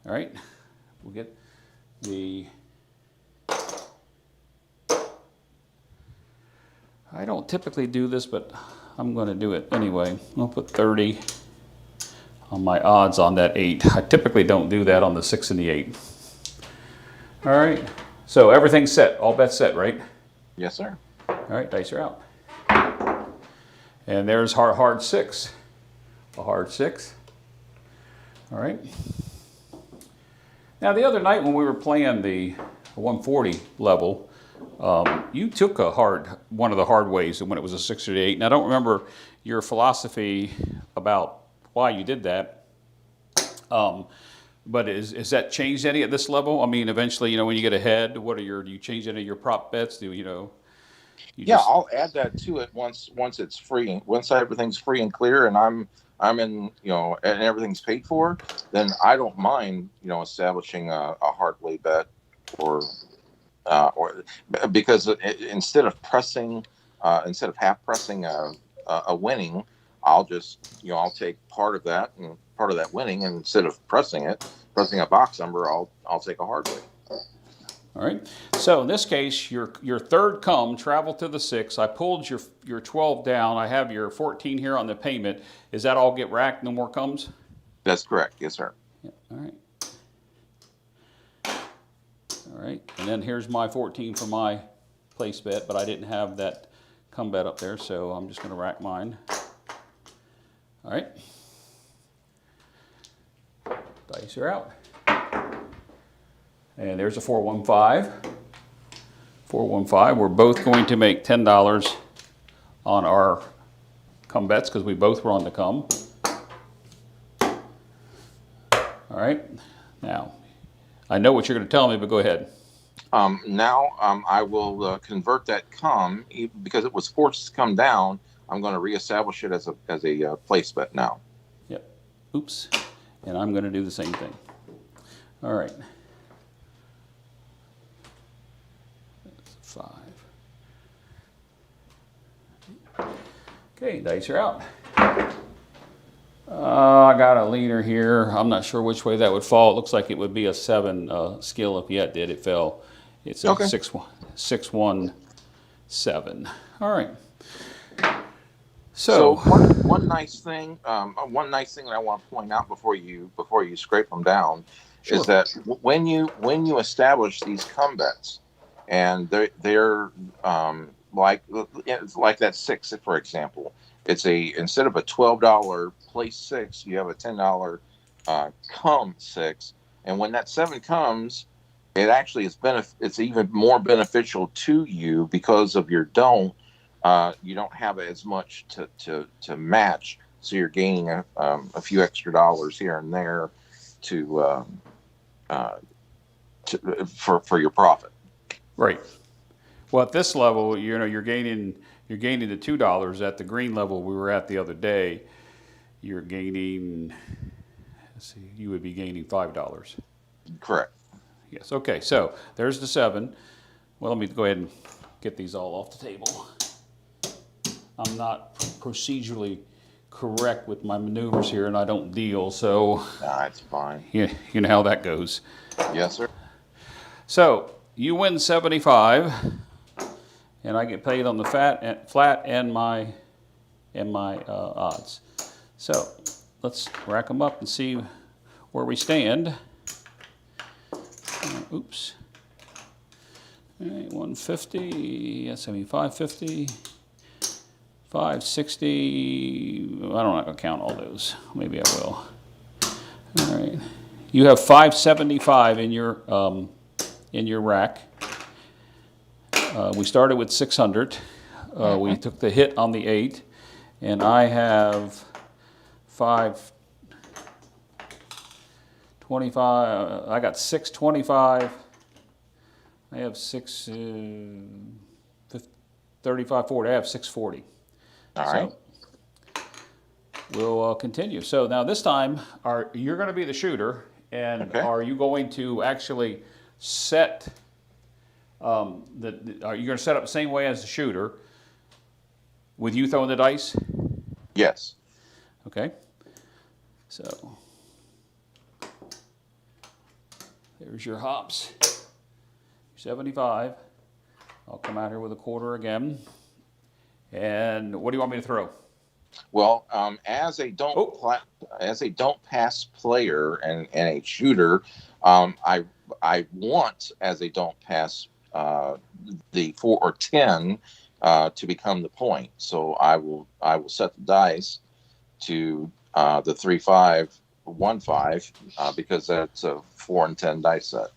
All right. We'll get the... I don't typically do this, but I'm going to do it anyway. I'll put 30 on my odds on that 8. I typically don't do that on the 6 and the 8. All right. So everything's set. All bets set, right? Yes, sir. All right. Dice are out. And there's hard 6. A hard 6. All right. Now, the other night when we were playing the 140 level, you took one of the hard ways when it was a 6 or 8. And I don't remember your philosophy about why you did that. But is that changed any at this level? I mean, eventually, you know, when you get ahead, do you change any of your prop bets? I'll add that to it once it's free. Once everything's free and clear, and I'm in, you know, and everything's paid for, then I don't mind, you know, establishing a hard way bet or because instead of half pressing a winning, I'll just, you know, I'll take part of that and part of that winning, and instead of pressing a box number, I'll take a hard way. All right. So in this case, your 3rd come traveled to the 6. I pulled your 12 down. I have your 14 here on the payment. Is that all get racked? No more comes? That's correct. Yes, sir. Yeah. All right. All right. And then here's my 14 for my place bet, but I didn't have that come bet up there, so I'm just going to rack mine. All right. Dice are out. And there's a 415. 415. We're both going to make $10 on our come bets because we both were on the come. All right. Now, I know what you're going to tell me, but go ahead. Now I will convert that come because it was forced to come down. I'm going to reestablish it as a place bet now. Yep. Oops. And I'm going to do the same thing. All right. That's 5. Okay, dice are out. I got a leader here. I'm not sure which way that would fall. It looks like it would be a 7 skill if yet did. It fell. It's a okay. 6-1-7. All right. So one nice thing that I want to point out before you scrape them down is that when you establish these come bets, and they're like that 6, for example, it's instead of a $12 place 6, you have a $10 come 6, and when that 7 comes, it actually it's even more beneficial to you because of your don't. You don't have as much to match. so you're gaining a few extra dollars here and there to, uh, for your profit. Right. Well, at this level, you're gaining the $2 at the green level we were at the other day. You're gaining. Let's see, you would be gaining $5. Correct. Yes. Okay. So there's the 7. Well, let me go ahead and get these all off the table. I'm not procedurally correct with my maneuvers here, and I don't deal, so That's fine. you know how that goes. Yes, sir. So you win 75, and I get paid on the flat and my odds. So let's rack them up and see where we stand. Oops. All right, 150, that's 550, 560. I don't know how to count all those. Maybe I will. All right. You have 575 in your rack. We started with 600. We took the hit on the 8, and I have 525. I got 625. I have 35, 40. I have 640. All right. We'll continue. So now this time, you're going to be the shooter, and Okay. are you going to actually set? Are you going to set up the same way as the shooter, with you throwing the dice? Yes. Okay. So there's your hops. 75. I'll come out here with a quarter again. And what do you want me to throw? Well, as a don't pass player and a shooter, I want, as a don't pass, the 4 or 10 to become the point. So I will set the dice to the 3, 5, 1, 5 because that's a 4 and 10 dice set.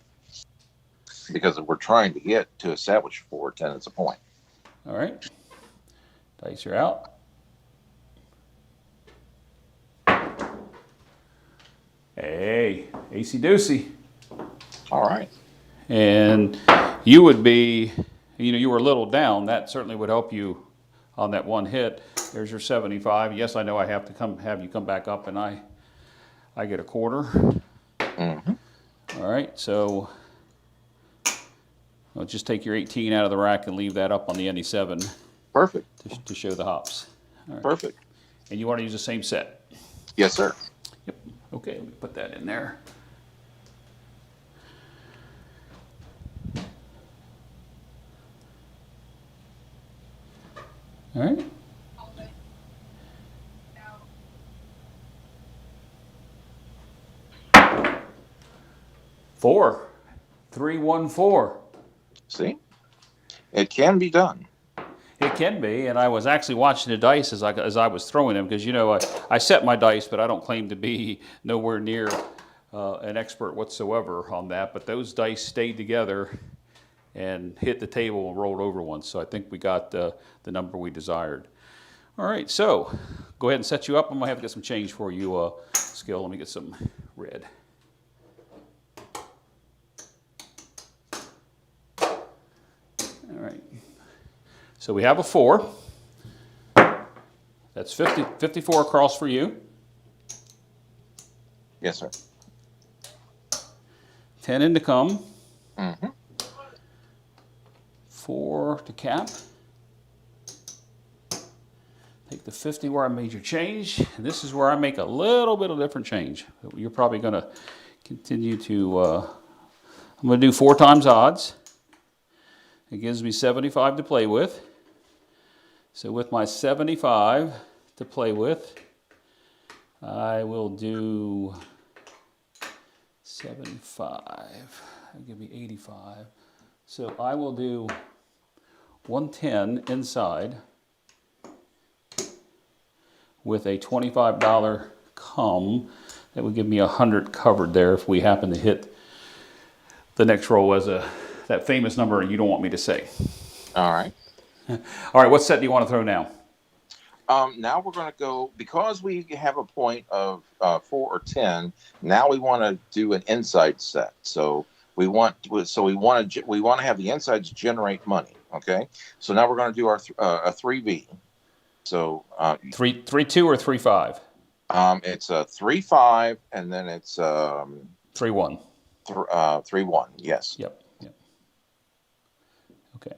Because we're trying to get to establish 4 or 10 as a point. All right. Dice are out. Hey, AC Doocy. All right. And you would be, you were a little down. That certainly would help you on that one hit. There's your 75. Yes, I know I have to have you come back up, and I get a quarter. Mm-hmm. All right, so I'll just take your 18 out of the rack and leave that up on the NE7. Perfect. To show the hops. All right. Perfect. And you want to use the same set? Yes, sir. Yep. Okay, let me put that in there. All right. Four. 3, 1, 4. See? It can be done. It can be, and I was actually watching the dice as I was throwing them, because I set my dice, but I don't claim to be nowhere near an expert whatsoever on that. But those dice stayed together and hit the table and rolled over once, so I think we got the number we desired. All right, so go ahead and set you up. I'm gonna have to get some change for you, Skill. Let me get some red. All right. So we have a 4. That's 54 across for you. Yes, sir. 10 in to come. Mm-hmm. 4 to cap. Take the 50 where I made your change. And this is where I make a little bit of different change. You're probably going to continue to, I'm going to do 4 times odds. It gives me 75 to play with. So with my 75 to play with, I will do 75. That'll give me 85. So I will do 110 inside with a $25 come. That would give me 100 covered there if we happen to hit the next roll as that famous number you don't want me to say. All right. All right, what set do you want to throw now? Now we're going to go, because we have a point of 4 or 10. Now we want to do an inside set. So we want to have the insides generate money. Okay. So now we're going to do our a 3V. So 3-2 or 3-5? it's a 3-5, and then it's 3-1. 3-1. Yes. Yep. Yep. Okay.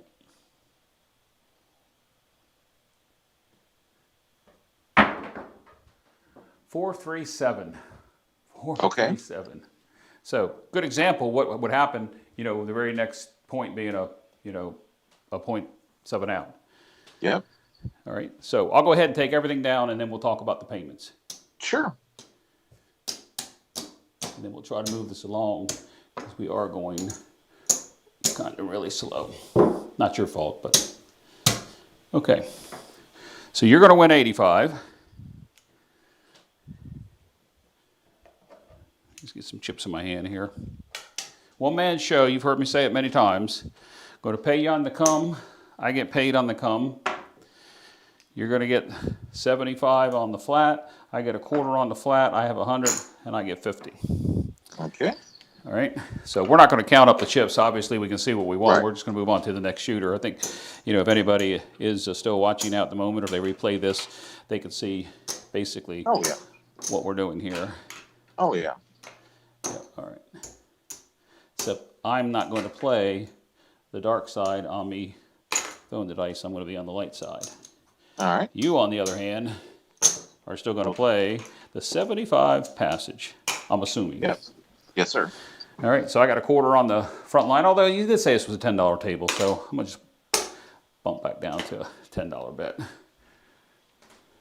Four, 3, 7. 4, Okay. 3, 7. So good example. What would happen? You know, the very next point being a point 7 out. Yep. All right. So I'll go ahead and take everything down, and then we'll talk about the payments. Sure. And then we'll try to move this along because we are going kind of really slow. Not your fault, but okay. So you're going to win 85. Let's get some chips in my hand here. One man show, you've heard me say it many times. Going to pay you on the come. I get paid on the come. You're going to get 75 on the flat. I get a quarter on the flat. I have 100, and I get 50. Okay. All right. So we're not going to count up the chips. Obviously, we can see what we want. Right. We're just going to move on to the next shooter. I think, if anybody is still watching out at the moment, or they replay this, they can see basically what we're doing here. Oh, yeah. Yeah, all right. Except I'm not going to play the dark side on me throwing the dice. I'm going to be on the light side. All right. You, on the other hand, are still going to play the 75 passage, I'm assuming. Yes. Yes, sir. All right, so I got a quarter on the front line, although you did say this was a $10 table, so I'm going to just bump back down to a $10 bet.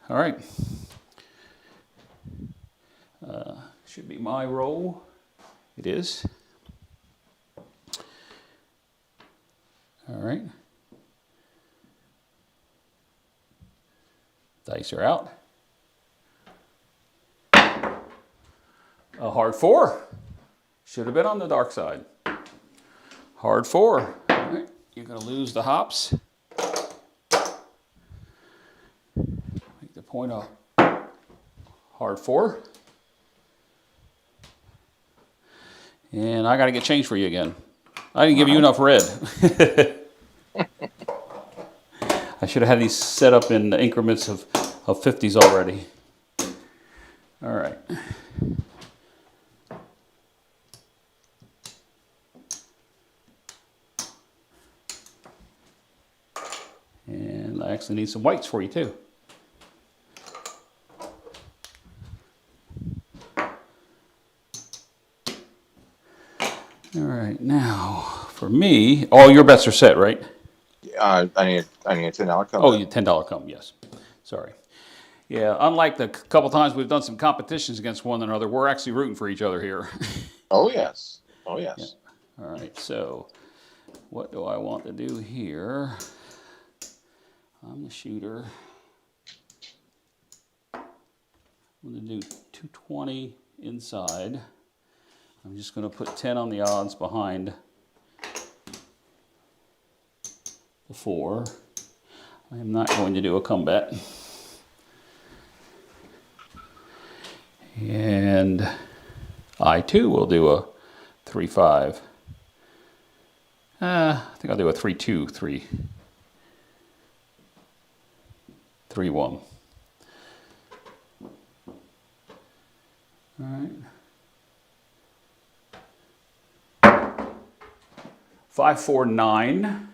All right. Should be my roll. It is. All right. Dice are out. A hard 4. Should have been on the dark side. Hard 4. All right. You're going to lose the hops. Make the point up. Hard 4. And I got to get change for you again. I didn't give you enough red. I should have had these set up in increments of 50s already. All right. And I actually need some whites for you too. All right, now for me, all your bets are set, right? I need a $10 come. Oh, you $10 come, yes. Sorry. Yeah, unlike the couple times we've done some competitions against one another, we're actually rooting for each other here. Oh, yes. Oh, yes. Yeah. All right, so what do I want to do here? I'm the shooter. I'm going to do 220 inside. I'm just going to put 10 on the odds behind the 4. I am not going to do a come bet. And I too will do a 3-5. I think I'll do a 3-2, 3-1. All right. 5-4-9.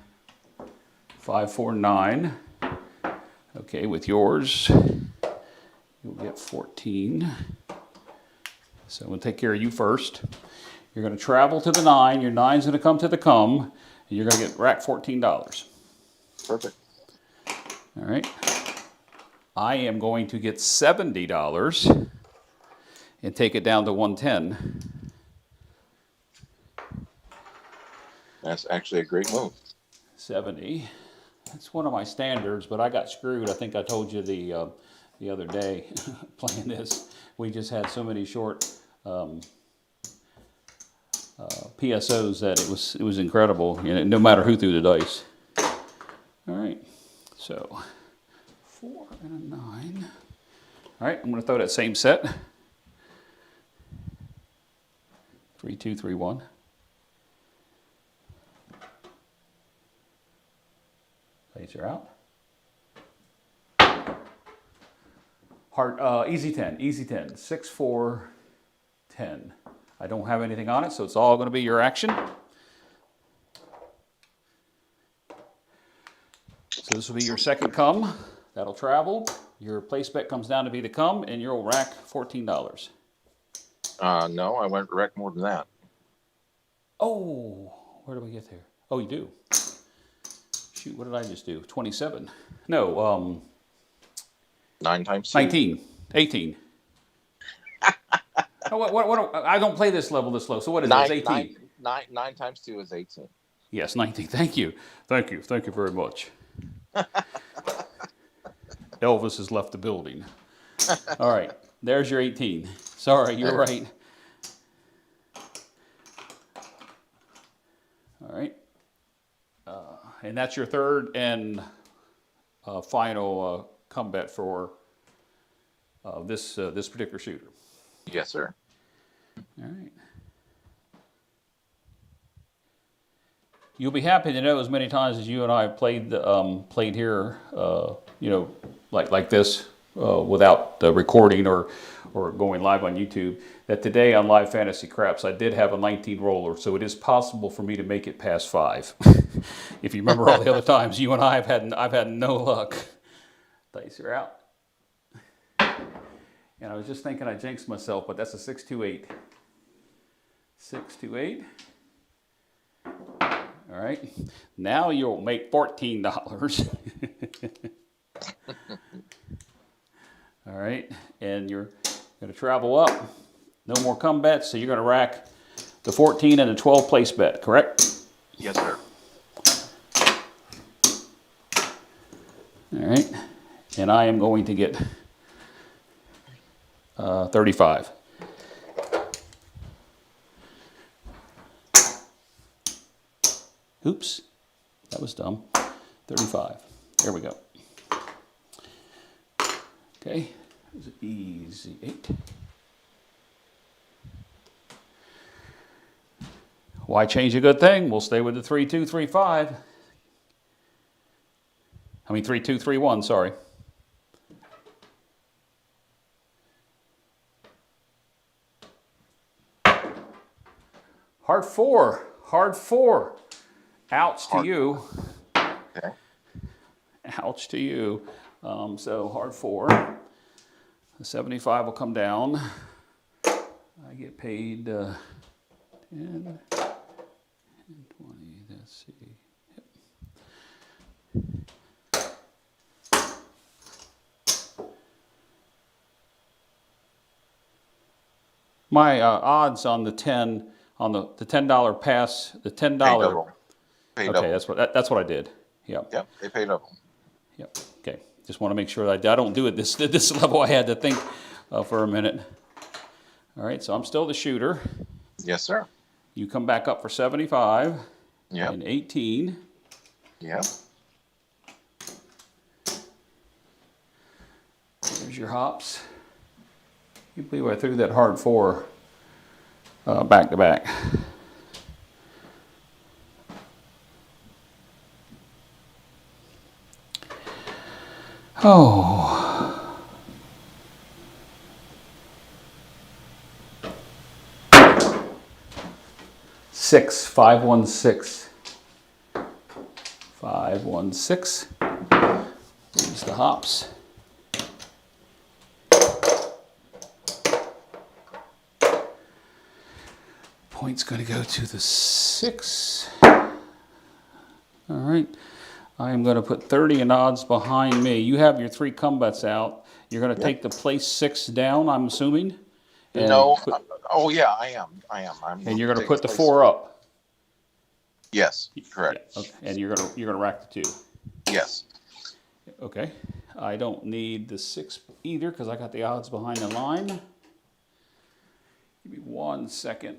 5-4-9. Okay, with yours, you'll get 14. So we'll take care of you first. You're going to travel to the 9. Your 9's going to come to the come, and you're going to get rack $14. Perfect. All right. I am going to get $70 and take it down to 110. That's actually a great move. 70. That's one of my standards, but I got screwed. I think I told you the other day playing this. We just had so many short PSOs that it was incredible. No matter who threw the dice. All right, so 4 and a 9. All right, I'm going to throw that same set. 3, 2, 3, 1. Plays are out. Heart, easy 10, easy 10. 6, 4, 10. I don't have anything on it, so it's all going to be your action. So this will be your second come. That'll travel. Your place bet comes down to be the come, and you'll rack $14. No, I went wreck more than that. Oh, where do we get there? Oh, you do. Shoot, what did I just do? 27. No, 9 times 2. 19. 18. Oh, what, I don't play this level this low, so what is it? It's 18. 9 times 2 is 18. Yes, 19. Thank you. Thank you. Thank you very much. Elvis has left the building. All right. There's your 18. Sorry, you're right. All right. And that's your third and final come bet for this particular shooter. Yes, sir. All right. You'll be happy to know as many times as you and I have played here, you know, like this, without recording or going live on YouTube, that today on Live Fantasy Craps I did have a 19 roller, so it is possible for me to make it past 5. If you remember all the other times you and I I've had no luck. Dice are out. And I was just thinking I jinxed myself, but that's a 6, 2, 8. 6, 2, 8. All right, now you'll make $14. All right, and you're going to travel up. No more come bets, so you're going to rack the 14 and the 12 place bet, correct? Yes, sir. All right, and I am going to get 35. Oops, that was dumb. 35. There we go. Okay, that was an easy 8. Why change a good thing? We'll stay with the 3, 2, 3, 5. I mean 3, 2, 3, 1, sorry. Hard 4. Hard 4. Ouch to you. Okay. Ouch to you. So hard 4. The 75 will come down. I get paid 10 and 20. Let's see. Yep. My odds on the 10 on the $10 pass, the $10. Pay okay, double. That's what I did. Yep. Yep, they pay double. Yep. Okay. Just want to make sure that I don't do it this level. I had to think for a minute. All right. So I'm still the shooter. Yes, sir. You come back up for 75. Yep. And 18. Yep. There's your hops. You believe I threw that hard 4 back to back. Oh. Six, 516. 516. There's the hops. Point's going to go to the 6. All right. I am going to put 30 in odds behind me. You have your 3 come bets out. You're going to take the place 6 down, I'm assuming? And no. Oh, yeah, I am. And you're going to put the 4 up. Yes, correct. Yeah, okay. And you're going to rack the 2. Yes. Okay. I don't need the 6 either because I got the odds behind the line. Give me 1 second.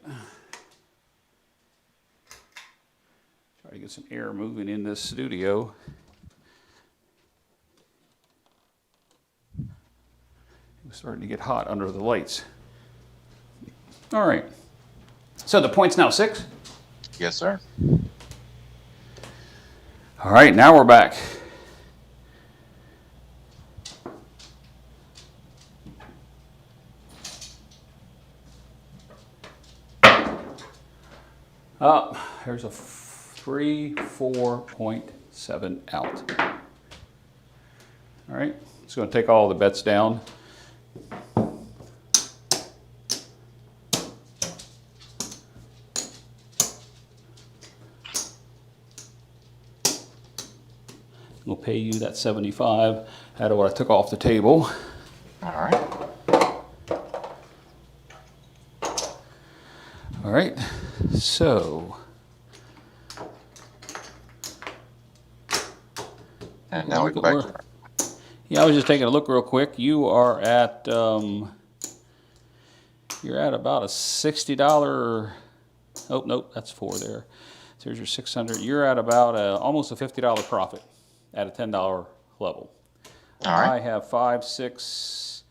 Try to get some air moving in this studio. Starting to get hot under the lights. All right. So the point's now 6? Yes, sir. All right, now we're back. There's a 4.7 out. All right, it's going to take all the bets down. We'll pay you that 75 out of what I took off the table. All right. All right, so. And now we go back to. Yeah, I was just taking a look real quick. You are at you're at about a $60. Oh nope, that's 4 there. So there's your 600. You're at about almost a $50 profit at a $10 level. All right. I have 5, 6.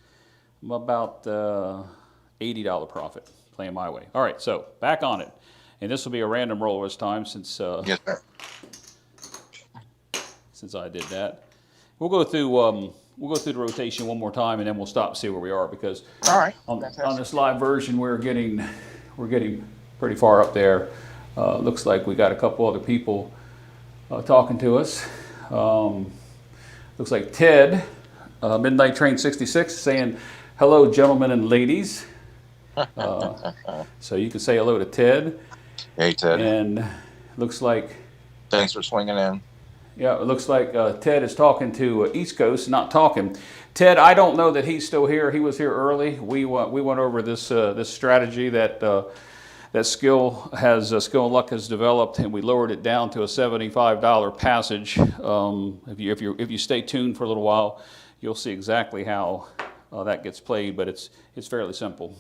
I'm about $80 profit playing my way. All right, so back on it, and this will be a random roll this time since Yes, sir. since I did that. We'll go through the rotation one more time, and then we'll stop and see where we are, because All right. on this live version we're getting pretty far up there. Looks like we got a couple other people talking to us. Looks like Ted, Midnight Train 66, saying hello, gentlemen and ladies. So you can say hello to Ted. Hey, Ted. And looks like. Thanks for swinging in. Yeah, it looks like Ted is talking to East Coast, not talking. Ted, I don't know that he's still here. He was here early. We went over this this strategy that that Skill&Luck has developed, and we lowered it down to a $75 passage. If you stay tuned for a little while, you'll see exactly how that gets played. But it's fairly simple.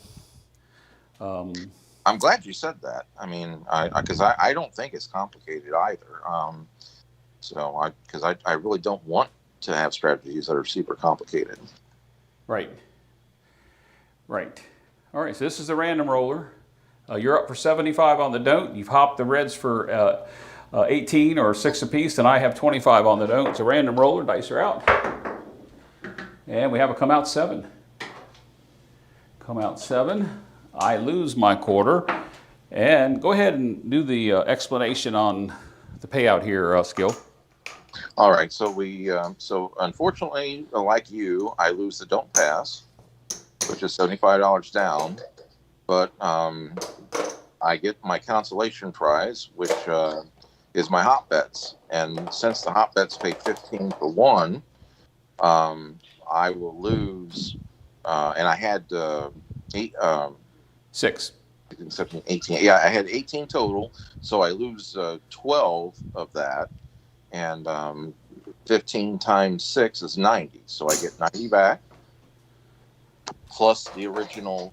I'm glad you said that. I mean, because I don't think it's complicated either. Because I really don't want to have strategies that are super complicated. Right. Right. All right, so this is the random roller. You're up for 75 on the don't. You've hopped the reds for 18 or 6 apiece, and I have 25 on the don't. It's a random roller. Dice are out. And we have a come out 7. Come out 7. I lose my quarter. And go ahead and do the explanation on the payout here, Skill. All right, so so unfortunately, like you, I lose the don't pass, which is $75 down, but I get my consolation prize, which is my hop bets, and since the hop bets pay 15 for 1, I will lose, and I had 6. 17, 18. Yeah, I had 18 total, so I lose 12 of that. And 15 times 6 is 90, so I get 90 back, plus the original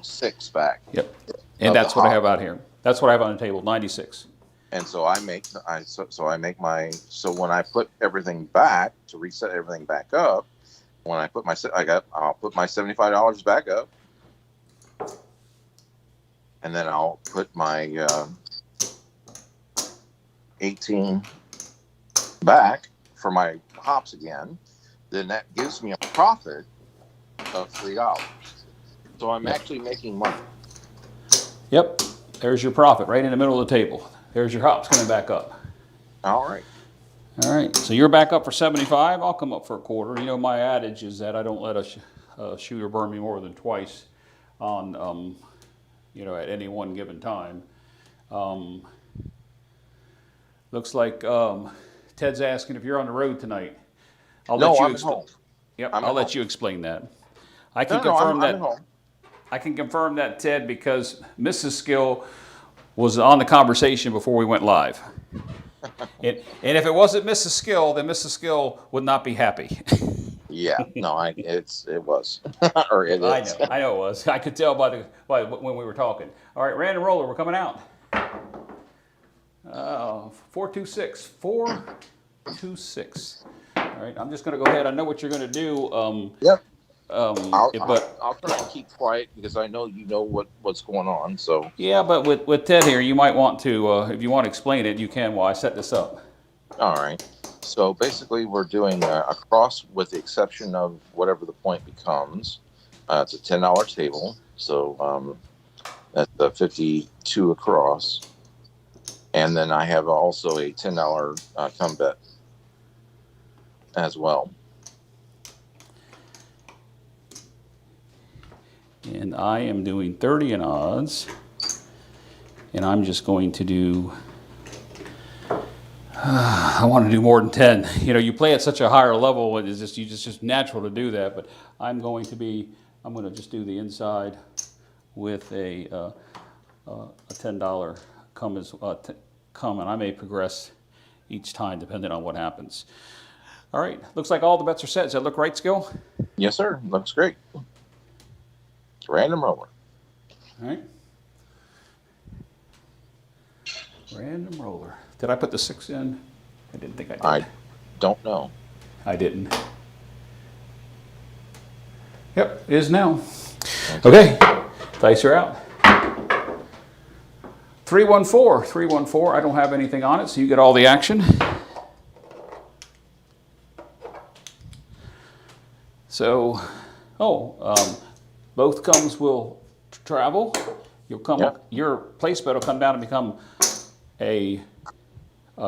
6 back. Yep, and that's what I have out here. That's what I have on the table, 96. And so I make my when I put everything back to reset everything back up, when I put I'll put my $75 back up, and then I'll put my 18 back for my hops again. Then that gives me a profit of $3. So I'm actually making money. Yep, there's your profit right in the middle of the table. There's your hops coming back up. All right. All right, so you're back up for 75. I'll come up for a quarter. You know, my adage is that I don't let a shooter burn me more than twice on, at any one given time. Looks like Ted's asking if you're on the road tonight. I'm at home. Yep, I'll let you explain that. I can confirm that. I'm at home. I can confirm that, Ted, because Mrs. Skill was on the conversation before we went live. And if it wasn't Mrs. Skill, then Mrs. Skill would not be happy. Yeah, no, it was, or it is. I know it was. I could tell by when we were talking. All right, random roller, we're coming out. 426, 426. All right, I'm just going to go ahead. I know what you're going to do. Yep. But I'll try and keep quiet because I know you know what's going on. So yeah, but with Ted here, you might want to, if you want to explain it, you can while I set this up. all right. So basically, we're doing a cross with the exception of whatever the point becomes. It's a $10 table, so that's the 52 across, and then I have also a $10 come bet as well. And I am doing 30 in odds. And I'm just going to do, I want to do more than 10. You know, you play at such a higher level, it's just natural to do that. But I'm going to just do the inside with a $10 come, and I may progress each time depending on what happens. All right, looks like all the bets are set. Does that look right, Skill? Yes, sir. Looks great. Random roller. All right. Random roller. Did I put the 6 in? I didn't think I did. I don't know. I didn't. Yep, it is now. Okay, dice are out. 314, 314. I don't have anything on it, so you get all the action. So, both comes will travel. You'll come. Yep. Your place bet will come down and become a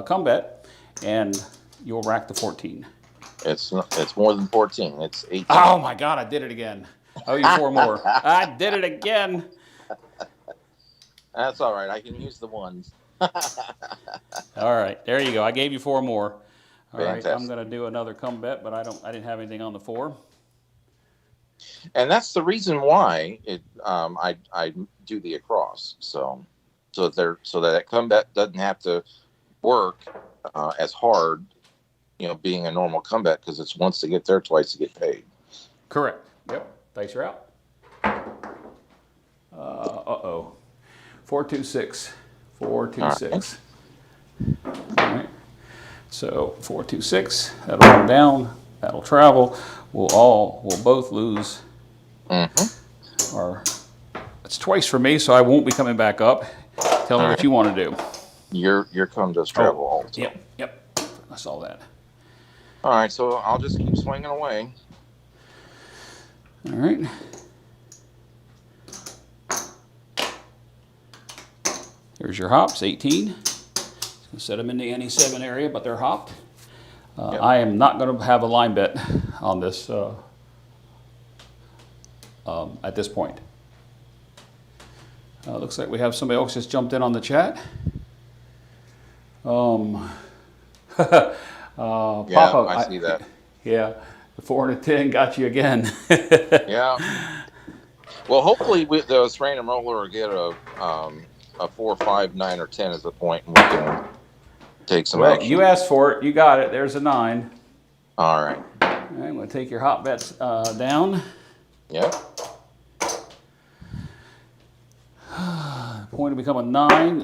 come bet, and you'll rack the 14. It's more than 14. It's 18. Oh my God! I did it again. I owe you 4 more. I did it again. That's all right. I can use the ones. All right, there you go. I gave you 4 more. All Fantastic. right, I'm going to do another come bet, but I didn't have anything on the 4. And that's the reason why I do the across. So that comeback doesn't have to work as hard, you know, being a normal comeback, because it's once to get there, twice to get paid. Correct. Yep. Dice are out. 426. 426. All right. So 426. That'll come down. That'll travel. We'll both lose. Mm-hmm. It's twice for me, so I won't be coming back up. Tell me what you want to do. Your come does travel also. Yep. I saw that. All right, so I'll just keep swinging away. All right. Here's your hops, 18. Set them in the NE7 area, but they're hopped. Yep. I am not going to have a line bet on this at this point. Looks like we have somebody else just jumped in on the chat. Yeah, Papa, I see that. Yeah, the 4 and a 10 got you again. Yeah. Well, hopefully this random roller will get a 4, 5, 9, or 10 as a point, and we can take some action. You asked for it. You got it. There's a 9. All right. All right, I'm going to take your hot bets down. Yep. Point to become a 9.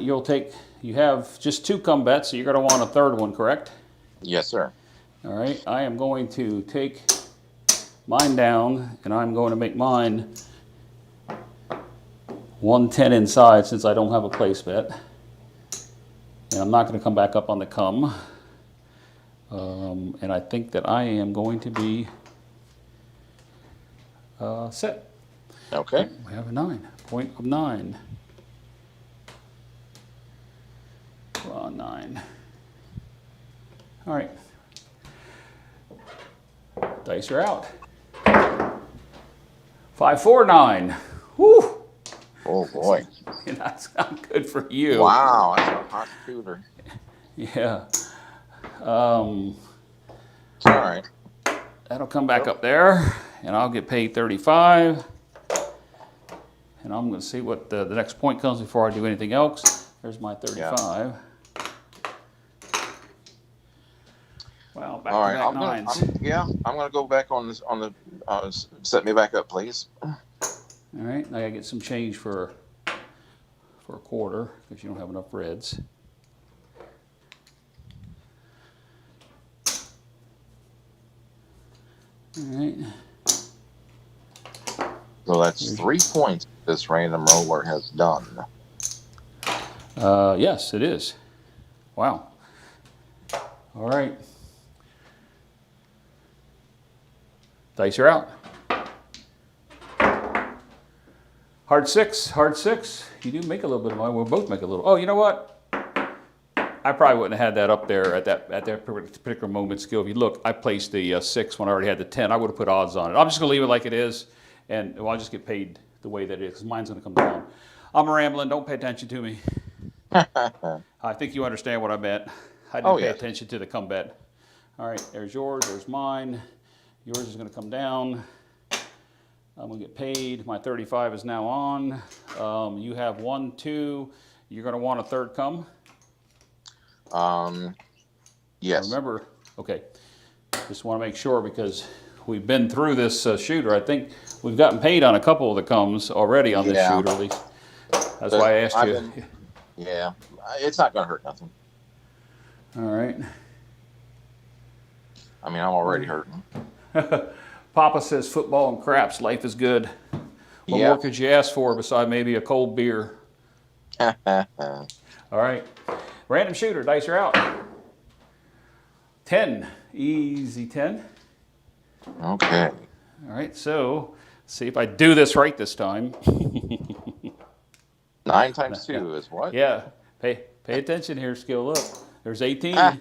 You have just 2 come bets, so you're going to want a third one, correct? Yes, sir. All right, I am going to take mine down, and I'm going to make mine 110 inside since I don't have a place bet. And I'm not going to come back up on the come. And I think that I am going to be set. Okay. We have a 9. Point of 9. Draw 9. All right. Dice are out. 5, 4, 9. Woo! Oh boy. That's not good for you. Wow, that's a hot shooter. Yeah. It's all right. That'll come back up there, and I'll get paid 35. And I'm going to see what the next point comes before I do anything else. There's my 35. Yeah. Wow, back All to right. back 9s. I'm going to go back on this set me back up, please. All right, I gotta get some change for a quarter because you don't have enough reds. All right. So that's 3 points this random roller has done. Yes, it is. Wow. All right. Dice are out. Hard six, hard six. You do make a little bit of money. We'll both make a little. Oh, you know what? I probably wouldn't have had that up there at that particular moment, Skill. If you look, I placed the 6 when I already had the 10. I would have put odds on it. I'm just going to leave it like it is, and I'll just get paid the way that it is, because mine's going to come down. I'm rambling. Don't pay attention to me. I think you understand what I meant. I didn't pay attention to the come bet. All right, there's yours, there's mine. Yours is going to come down. I'm going to get paid. My 35 is now on. You have 1, 2. You're going to want a third come? Yes. Remember, okay. Just want to make sure, because we've been through this shooter. I think we've gotten paid on a couple of the comes already on this shooter, at least. That's why I asked you. Yeah, it's not going to hurt nothing. All right. I mean, I'm already hurting. Papa says football and craps, life is good. What more could you ask for beside maybe a cold beer? All right. Random shooter, dice are out. 10, easy 10. Okay. All right, so see if I do this right this time. 9 times 2 is what? Yeah, pay attention here, Skill. Look, there's 18. All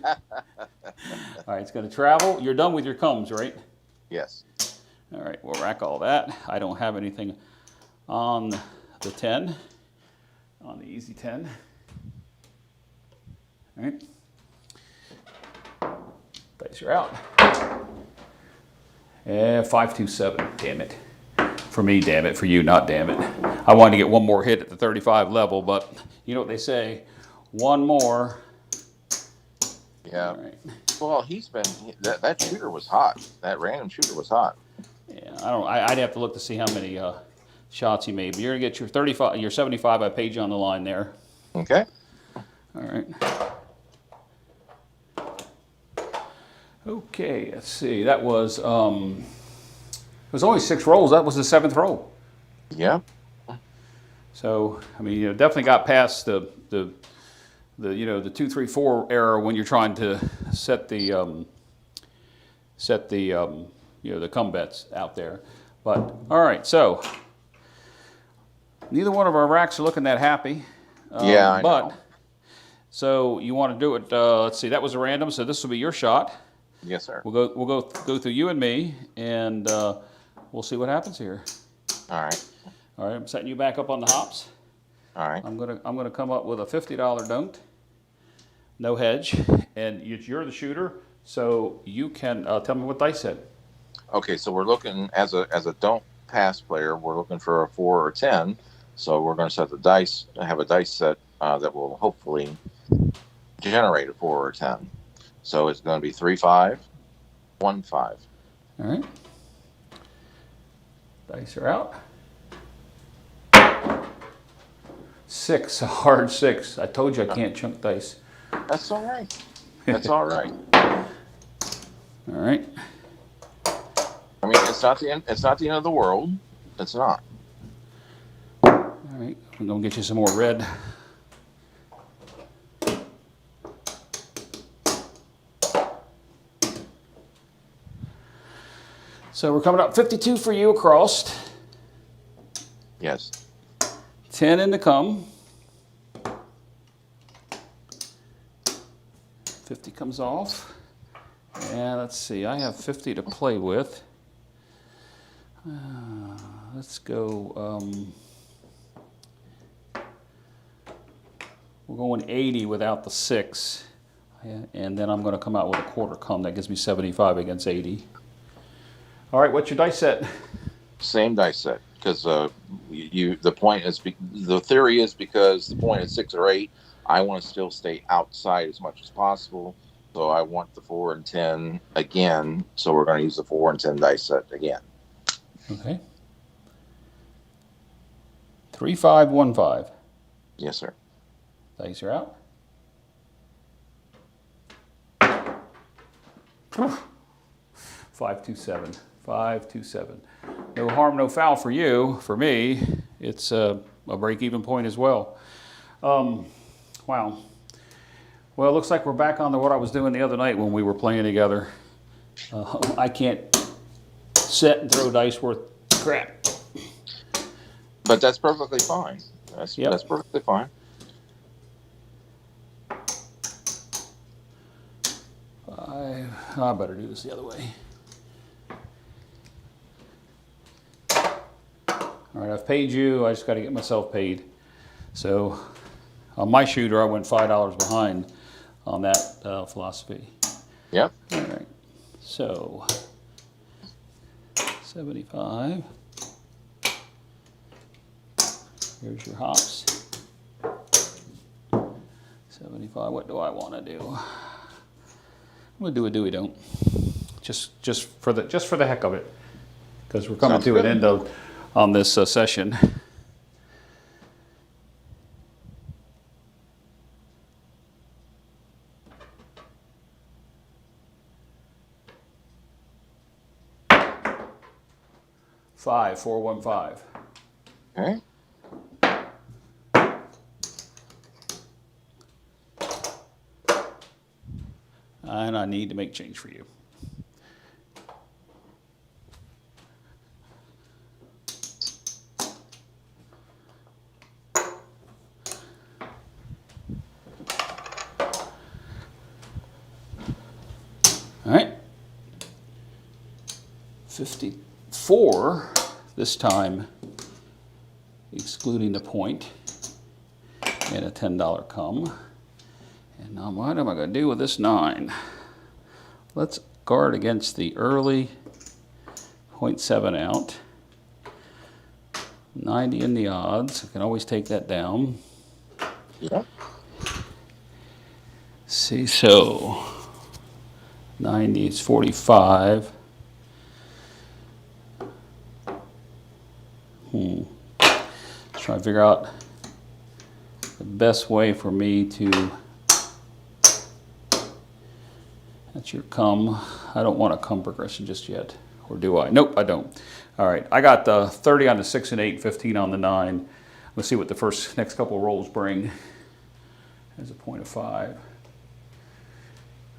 right, it's going to travel. You're done with your comes, right? Yes. All right, we'll rack all that. I don't have anything on the 10, on the easy 10. All right. Dice are out. Yeah, 5, 2, 7. Damn it. For me, damn it. For you, not damn it. I wanted to get one more hit at the 35 level, but you know what they say, one more. Yeah. All right. Well, that shooter was hot. That random shooter was hot. Yeah, I'd have to look to see how many shots he made. But you're gonna get your 35, your 75. I paid you on the line there. Okay. All right. Okay, let's see. That was it was only 6 rolls. That was the 7th roll. Yeah. So I mean, definitely got past the 2, 3, 4 error when you're trying to set the the come bets out there. But all right, so neither one of our racks are looking that happy. Yeah, I know. So you want to do it? Let's see. That was a random, so this will be your shot. Yes, sir. We'll go through you and me, and we'll see what happens here. All right. All right. I'm setting you back up on the hops. All right. I'm gonna come up with a $50 don't, no hedge, and you're the shooter, so you can tell me what dice said. Okay, so we're looking as a don't pass player. We're looking for a 4 or 10. So we're going to set the dice. Have a dice set that will hopefully generate a 4 or 10. So it's going to be 3, 5, 1, 5. All right. Dice are out. 6, a hard 6. I told you I can't chunk dice. That's all right. That's all right. All right. I mean, it's not the end. It's not the end of the world. It's not. All right. I'm gonna get you some more red. So we're coming up 52 for you across. Yes. 10 in the come. 50 comes off. And let's see, I have 50 to play with. Let's go, we're going 80 without the 6. And then I'm going to come out with a quarter come. That gives me 75 against 80. All right, what's your dice set? Same dice set, because the point is, the theory is, because the point is 6 or 8, I want to still stay outside as much as possible. So I want the 4 and 10 again. So we're going to use the 4 and 10 dice set again. Okay. 3, 5, 1, 5. Yes, sir. Dice are out. 5, 2, 7. 5, 2, 7. no harm, no foul for you. For me, it's a break-even point as well. Wow. Well, it looks like we're back on to what I was doing the other night when we were playing together. I can't set and throw dice worth crap. But that's perfectly fine. That's perfectly fine. I better do this the other way. All right, I've paid you. I just got to get myself paid. So on my shooter, I went $5 behind on that philosophy. Yep. All right. So 75. Here's your hops. 75. What do I want to do? I'm gonna do a do don't. Just for the heck of it, because we're coming Sounds to good. an end on this session. Five, 4, 1, 5. Okay. And I need to make change for you. All right. 54 this time, excluding the point, and a $10 come. And now what am I going to do with this 9? Let's guard against the early 0.7 out. 90 in the odds. I can always take that down. Yep. See, so 90 is 45. Let's try to figure out the best way for me to. That's your come. I don't want a come progression just yet. Or do I? Nope, I don't. All right, I got the 30 on the 6 and 8, 15 on the 9. Let's see what the next couple of rolls bring. There's a point of 5.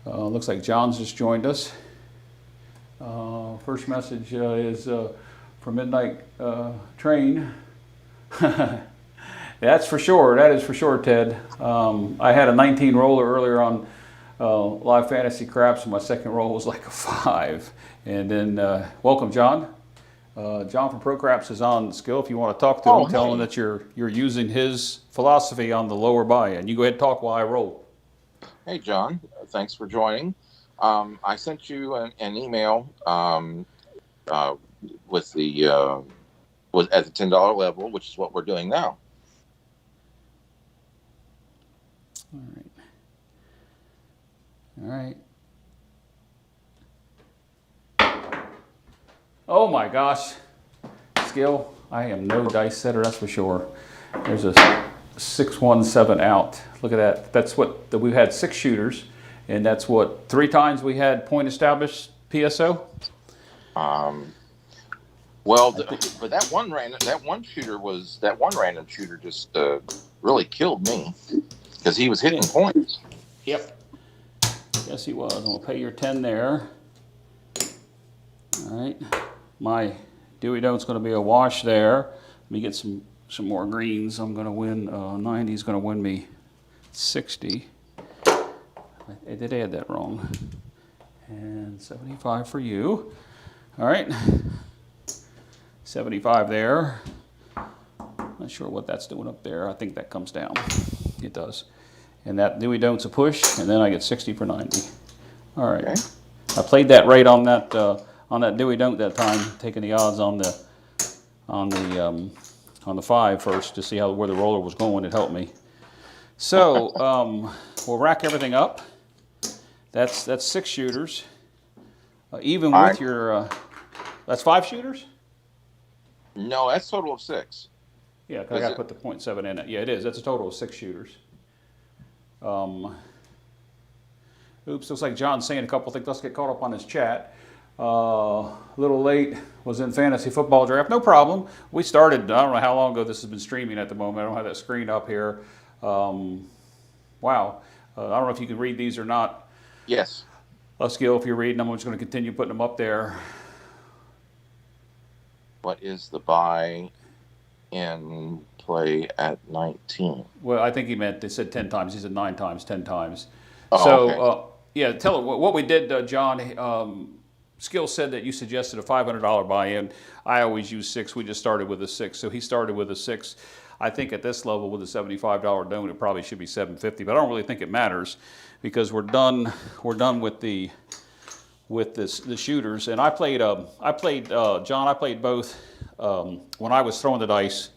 Looks like John's just joined us. First message is from Midnight Train. That's for sure. That is for sure, Ted. I had a 19 roller earlier on Live Fantasy Craps, and my second roll was like a 5. And then, welcome, John. John from Pro Craps is on Skill. If you want to talk to him, tell him that you're using his philosophy on the lower buy-in. You go ahead and talk while I roll. Hey, John. Thanks for joining. I sent you an email with the at the $10 level, which is what we're doing now. All right. All right. Oh my gosh. Skill, I am no dice setter, that's for sure. There's a 6-1-7 out. Look at that. That's what we've had 6 shooters, and that's what 3 times we had point established PSO. Well, but that one random shooter just really killed me because he was hitting points. Yep. Yes, he was. I'm gonna pay your 10 there. All right. My Dewey Done's gonna be a wash there. Let me get some more greens. I'm gonna win. 90 is gonna win me 60. I did add that wrong. And 75 for you. All right. 75 there. Not sure what that's doing up there. I think that comes down. It does. And that Dewey Done's a push, and then I get 60 for 90. All right. Okay. I played that right on that Dewey Don't that time, taking the odds on the 5 first to see where the roller was going. It helped me. So we'll rack everything up. That's 6 shooters. Even with your that's 5 shooters. No, that's a total of 6. Yeah, because I got to put the 0.7 in it. Yeah, it is. That's a total of 6 shooters. Oops, looks like John's saying a couple things. Let's get caught up on his chat. A little late, was in fantasy football draft. No problem. We started, I don't know how long ago this has been streaming at the moment. I don't have that screen up here. Wow. I don't know if you can read these or not. Yes. Skill, if you're reading, I'm just going to continue putting them up there. What is the buy in play at 19? Well, I think he meant, they said 10 times. He said 9 times, 10 times. Oh, So, okay. yeah, tell what we did, John. Skill said that you suggested a $500 buy-in. I always use 6. We just started with a 6. So he started with a 6. I think at this level with a $75 donut, it probably should be $750. But I don't really think it matters because we're done. We're done with the shooters. And I played John. I played both when I was throwing the dice.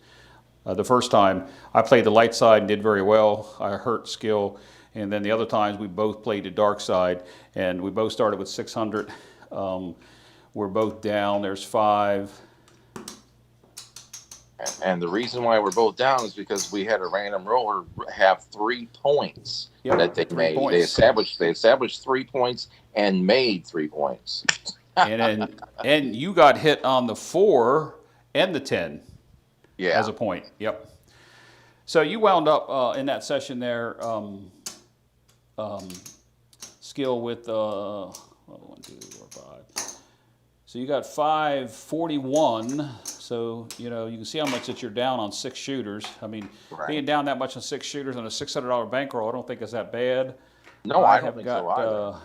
The first time I played the light side and did very well. I hurt Skill, and then the other times we both played the dark side, and we both started with 600. We're both down. There's 5. And the reason why we're both down is because we had a random roller have 3 points that they made. Points. They established 3 points and made 3 points. and you got hit on the 4 and the 10 as a point. Yep. So you wound up in that session there, Skill with 1, 2, 4, 5. So you got 541. So you can see how much that you're down on 6 shooters. I mean, being down that much on 6 shooters on a $600 bankroll, I don't think is that bad. No, I don't think so either.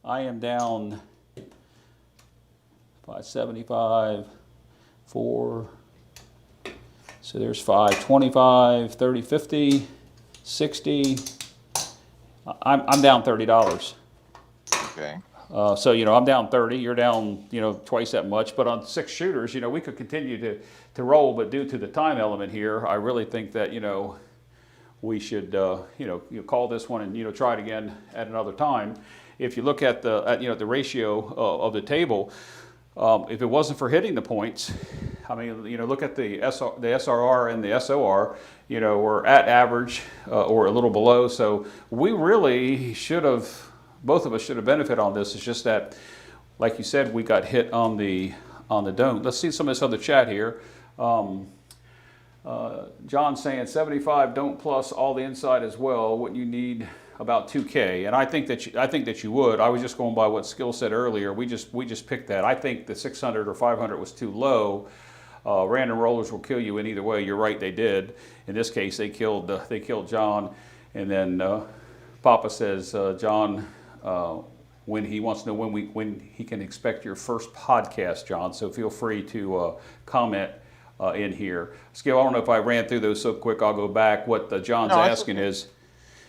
I am down 575, 4. So there's 525, 30, 50, 60. I'm down $30. Okay. So I'm down 30. You're down twice that much. But on 6 shooters, we could continue to roll. But due to the time element here, I really think that we should call this one and try it again at another time. If you look at the ratio of the table, if it wasn't for hitting the points, I mean, look at the SRR and the SOR. We're at average or a little below. So we really should have. Both of us should have benefited on this. It's just that, like you said, we got hit on the don't. Let's see some of this other chat here. John saying 75 don't plus all the inside as well. Wouldn't you need about 2K? And I think that you would. I was just going by what Skill said earlier. We just picked that. I think the 600 or 500 was too low. Random rollers will kill you in either way. You're right, they did. In this case, they killed John, and then Papa says John. When he wants to know when he can expect your first podcast, John. So feel free to comment in here. Skill, I don't know if I ran through those so quick. I'll go back. What John's asking is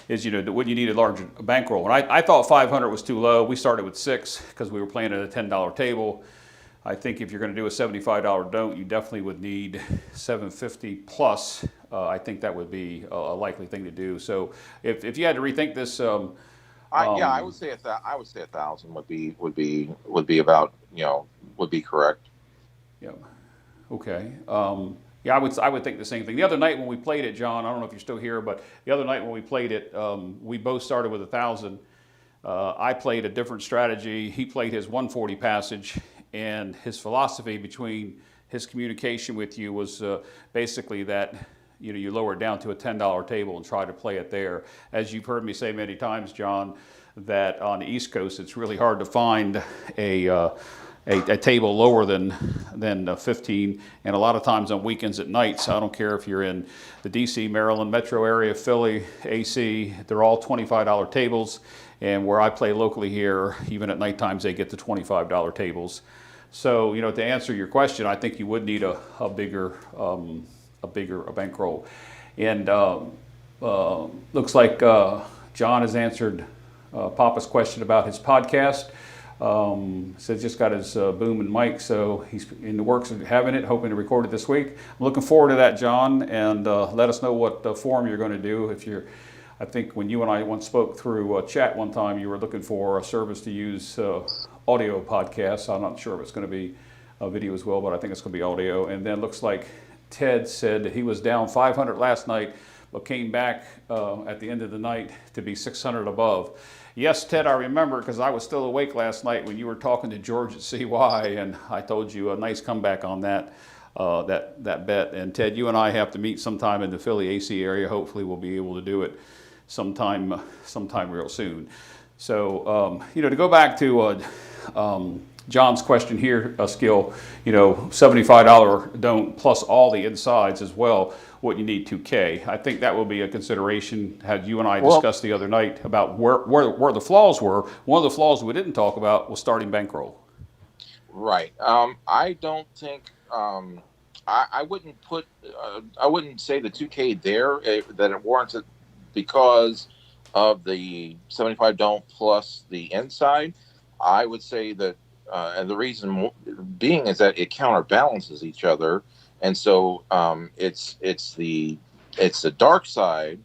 would you need a larger bankroll? And I thought 500 was too low. We started with 6 because we were playing at a $10 table. I think if you're going to do a $75 don't, you definitely would need 750 plus. I think that would be a likely thing to do. So if you had to rethink this. I would say 1,000 would be about would be correct. Yeah. Okay. Yeah, I would think the same thing. The other night when we played it, John, I don't know if you're still here, but the other night when we played it, we both started with 1,000. I played a different strategy. He played his 140 passage, and his philosophy between his communication with you was basically that. You lower it down to a $10 table and try to play it there. As you've heard me say many times, John, that on the East Coast it's really hard to find a table lower than 15, and a lot of times on weekends at night. So I don't care if you're in the D.C., Maryland metro area, Philly, AC, they're all $25 tables. And where I play locally here, even at night times, they get the $25 tables. So to answer your question, I think you would need a bigger bankroll. And looks like John has answered Papa's question about his podcast. Says just got his boom and mic, so he's in the works of having it, hoping to record it this week. I'm looking forward to that, John, and let us know what form you're going to do. I think when you and I once spoke through chat one time, you were looking for a service to use audio podcasts. I'm not sure if it's going to be a video as well, but I think it's going to be audio. And then looks like Ted said that he was down 500 last night, but came back at the end of the night to be 600 above. Yes, Ted, I remember because I was still awake last night when you were talking to George at CY, and I told you a nice comeback on that. That bet. And Ted, you and I have to meet sometime in the Philly AC area. Hopefully, we'll be able to do it sometime real soon. So, to go back to John's question here, Skill, $75 don't plus all the insides as well. What you need 2K. I think that will be a consideration. Had you and I discussed the other night about where the flaws were. One of the flaws we didn't talk about was starting bankroll. Right. I don't think. I wouldn't put. I wouldn't say the 2K there that it warrants it because of the 75 don't plus the inside. I would say that, and the reason being is that it counterbalances each other, and so it's the dark side,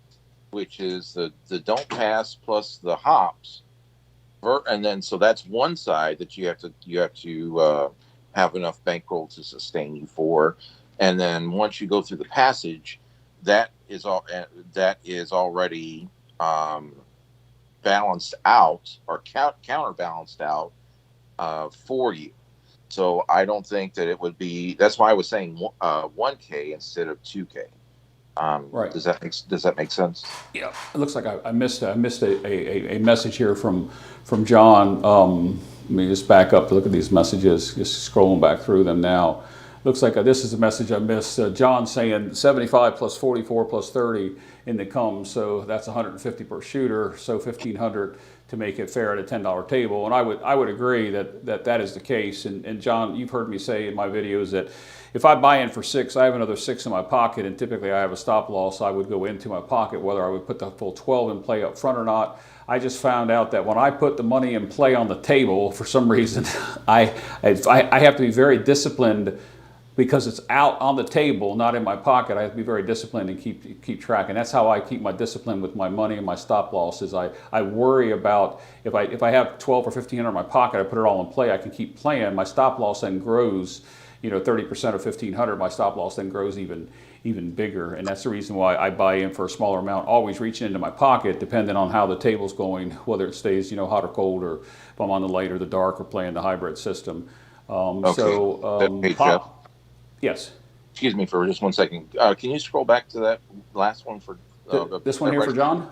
which is the don't pass plus the hops, and then so that's one side that you have to have enough bankroll to sustain you for, and then once you go through the passage, that is already balanced out or counterbalanced out for you. So I don't think that it would be. That's why I was saying 1K instead of 2K. Right. Does that make sense? Yeah. It looks like I missed a message here from John. Let me just back up to look at these messages. Just scrolling back through them now. Looks like this is a message I missed. John saying 75 plus 44 plus 30 in the come, so that's 150 per shooter, so 1,500 to make it fair at a $10 table. And I would agree that is the case. And John, you've heard me say in my videos that if I buy in for 6, I have another 6 in my pocket, and typically I have a stop loss. I would go into my pocket whether I would put the full 12 in play up front or not. I just found out that when I put the money in play on the table, for some reason, I have to be very disciplined because it's out on the table, not in my pocket. I have to be very disciplined and keep track. And that's how I keep my discipline with my money and my stop losses. I worry about if I have 12 or 1,500 in my pocket, I put it all in play, I can keep playing. My stop loss then grows, 30% of 1,500, my stop loss then grows even bigger. And that's the reason why I buy in for a smaller amount, always reaching into my pocket, depending on how the table's going, whether it stays, hot or cold, or if I'm on the light or the dark or playing the hybrid system. Jeff, yes. Excuse me for just 1 second. Can you scroll back to that last one for this one here for John?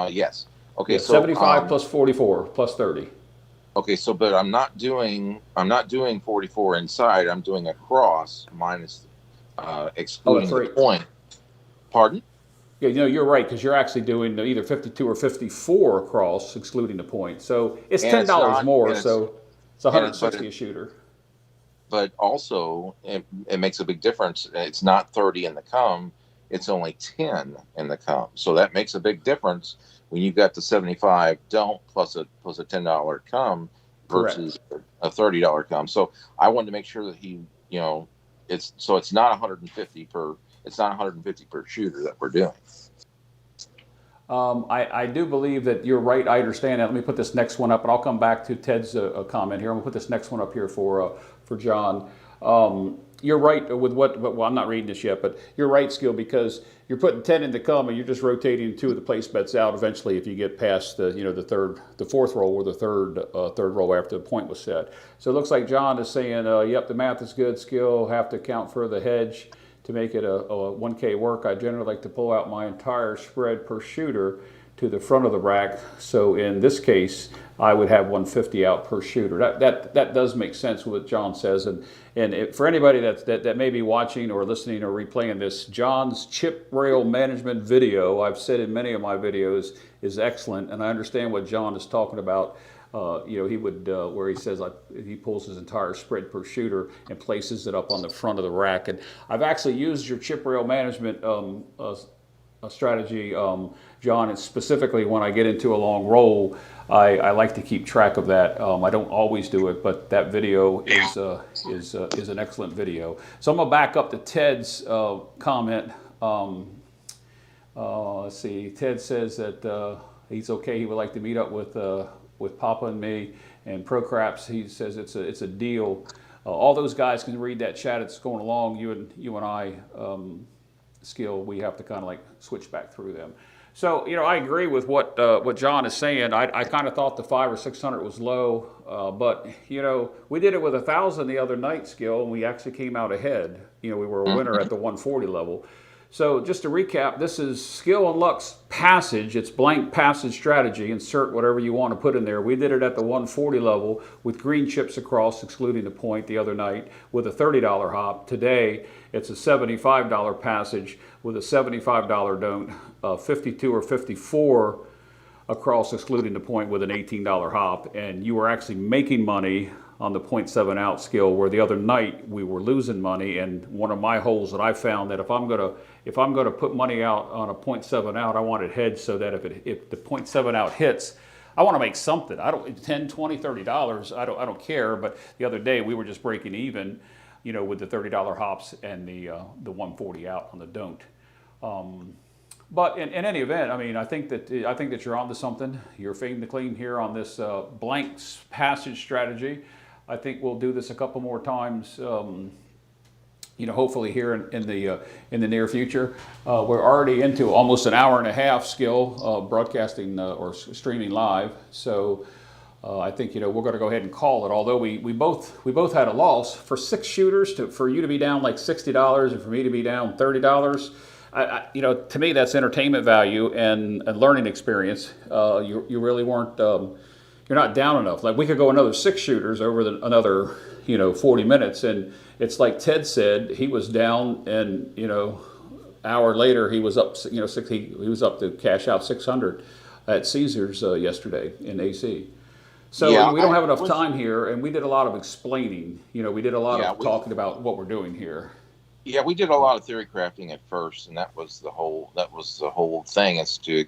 Yes. Okay. Yeah, so 75 plus 44 plus 30. Okay, so but I'm not doing 44 inside. I'm doing a cross minus excluding the point. Pardon? Yeah, you're right, because you're actually doing either 52 or 54 across, excluding the point. So it's $10 more, so it's 160 a shooter. But also, it makes a big difference. It's not 30 in the come; it's only 10 in the come. So that makes a big difference when you've got the 75 don't plus a $10 come versus a $30 come. So I wanted to make sure that it's not 150 per shooter that we're doing. I do believe that you're right. I understand that. Let me put this next one up, and I'll come back to Ted's comment here. I'm going to put this next one up here for John. You're right with well, I'm not reading this yet, but you're right, Skill, because you're putting 10 in the come, and you're just rotating 2 of the place bets out. Eventually, if you get past the fourth roll or the third roll after the point was set. So it looks like John is saying, yep, the math is good. Skill, have to account for the hedge to make it a 1K work. I generally like to pull out my entire spread per shooter to the front of the rack. So in this case, I would have 150 out per shooter. That does make sense with what John says. And for anybody that may be watching or listening or replaying this, John's chip rail management video, I've said in many of my videos, is excellent. And I understand what John is talking about. He would, where he says he pulls his entire spread per shooter and places it up on the front of the rack. And I've actually used your chip rail management strategy, John, and specifically when I get into a long roll, I like to keep track of that. I don't always do it, but that video is an excellent video. So I'm gonna back up to Ted's comment. Let's see. Ted says that he's okay. He would like to meet up with Papa and me and ProCraps. He says it's a deal. All those guys can read that chat. It's going along. You and I. skill, we have to kind of like switch back through them. So, I agree with what John is saying. I kind of thought the 500 or 600 was low, but we did it with 1,000 the other night, Skill, and we actually came out ahead. We were a winner at the 140 level. So just to recap, this is Skill&Luck's passage. It's blank passage strategy. Insert whatever you want to put in there. We did it at the 140 level with green chips across, excluding the point the other night, with a $30 hop. Today, it's a $75 passage with a $75 don't, 52 or 54 across, excluding the point, with an $18 hop. And you were actually making money on the 0.7 out skill, where the other night we were losing money. And one of my holes that I found, that if I'm gonna put money out on a 0.7 out, I want it hedged so that if the 0.7 out hits, I want to make something. I don't, 10, 20, $30. I don't care. But the other day we were just breaking even, with the $30 hops and the 140 out on the don't. But in any event, I mean, I think that you're onto something. You're fading the clean here on this blank passage strategy. I think we'll do this a couple more times. Hopefully here in the near future. We're already into almost an hour and a half, Skill, broadcasting or streaming live. So I think we're going to go ahead and call it. Although we both had a loss for 6 shooters, for you to be down like $60 and for me to be down $30. To me, that's entertainment value and a learning experience. You really weren't. You're not down enough. Like, we could go another 6 shooters over another 40 minutes, and it's like Ted said, he was down, and hour later he was up. He was up to cash out 600 at Caesars yesterday in AC. So yeah, we don't have enough time here, and we did a lot of explaining. We did a lot of talking about what we're doing here. Yeah, we did a lot of theory crafting at first, and that was the whole thing, is to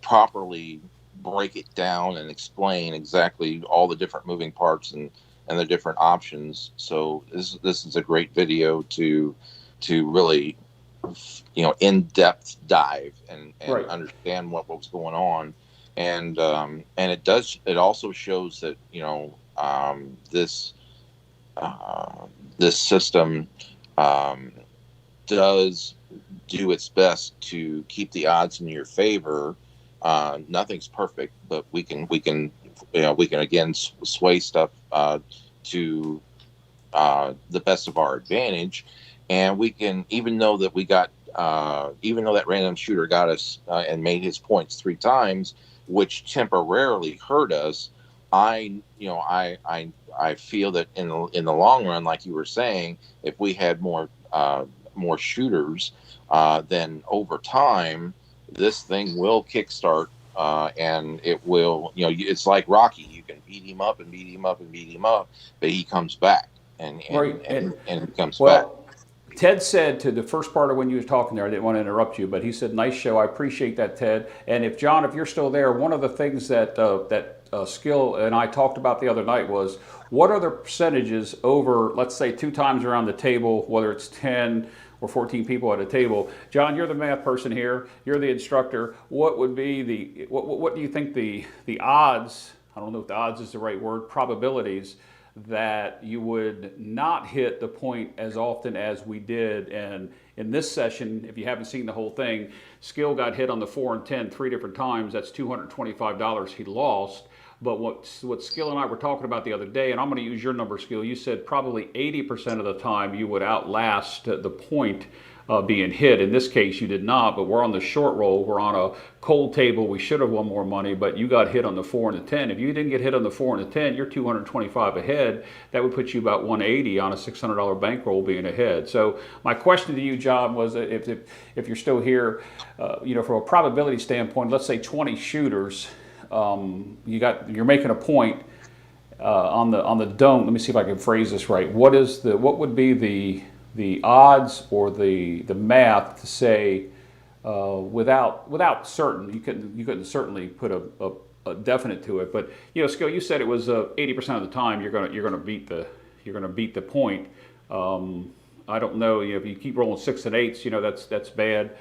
properly break it down and explain exactly all the different moving parts and the different options. So this is a great video to really in-depth dive and right. Understand what was going on, and it also shows that this system does do its best to keep the odds in your favor. Nothing's perfect, but we can again sway stuff to the best of our advantage, and we can, even though that random shooter got us and made his points 3 times, which temporarily hurt us. I feel that in the long run, like you were saying, if we had more shooters, then over time, this thing will kickstart, and it will. It's like Rocky. You can beat him up and beat him up and beat him up, but he comes back, and he comes back. Ted said to the first part of when you were talking there, I didn't want to interrupt you, but he said, "Nice show. I appreciate that, Ted." And if John, if you're still there, one of the things that Skill and I talked about the other night was, what are the percentages over, let's say, 2 times around the table, whether it's 10 or 14 people at a table. John, you're the math person here. You're the instructor. What would be what do you think the odds? I don't know if the odds is the right word. Probabilities that you would not hit the point as often as we did. And in this session, if you haven't seen the whole thing, Skill got hit on the 4 and 10 3 different times. That's $225 he lost. But what Skill and I were talking about the other day, and I'm going to use your number, Skill, you said probably 80% of the time you would outlast the point being hit. In this case, you did not, but we're on the short roll. We're on a cold table. We should have won more money, but you got hit on the 4 and the 10. If you didn't get hit on the 4 and the 10, you're 225 ahead. That would put you about 180 on a $600 bankroll being ahead. So my question to you, John, was if you're still here, from a probability standpoint, let's say 20 shooters, you're making a point on the don't. Let me see if I can phrase this right. What would be the odds or the math to say without certain? You couldn't certainly put a definite to it, but Skill, you said it was 80% of the time you're gonna beat the point. I don't know, if you keep rolling 6 and 8s, that's bad.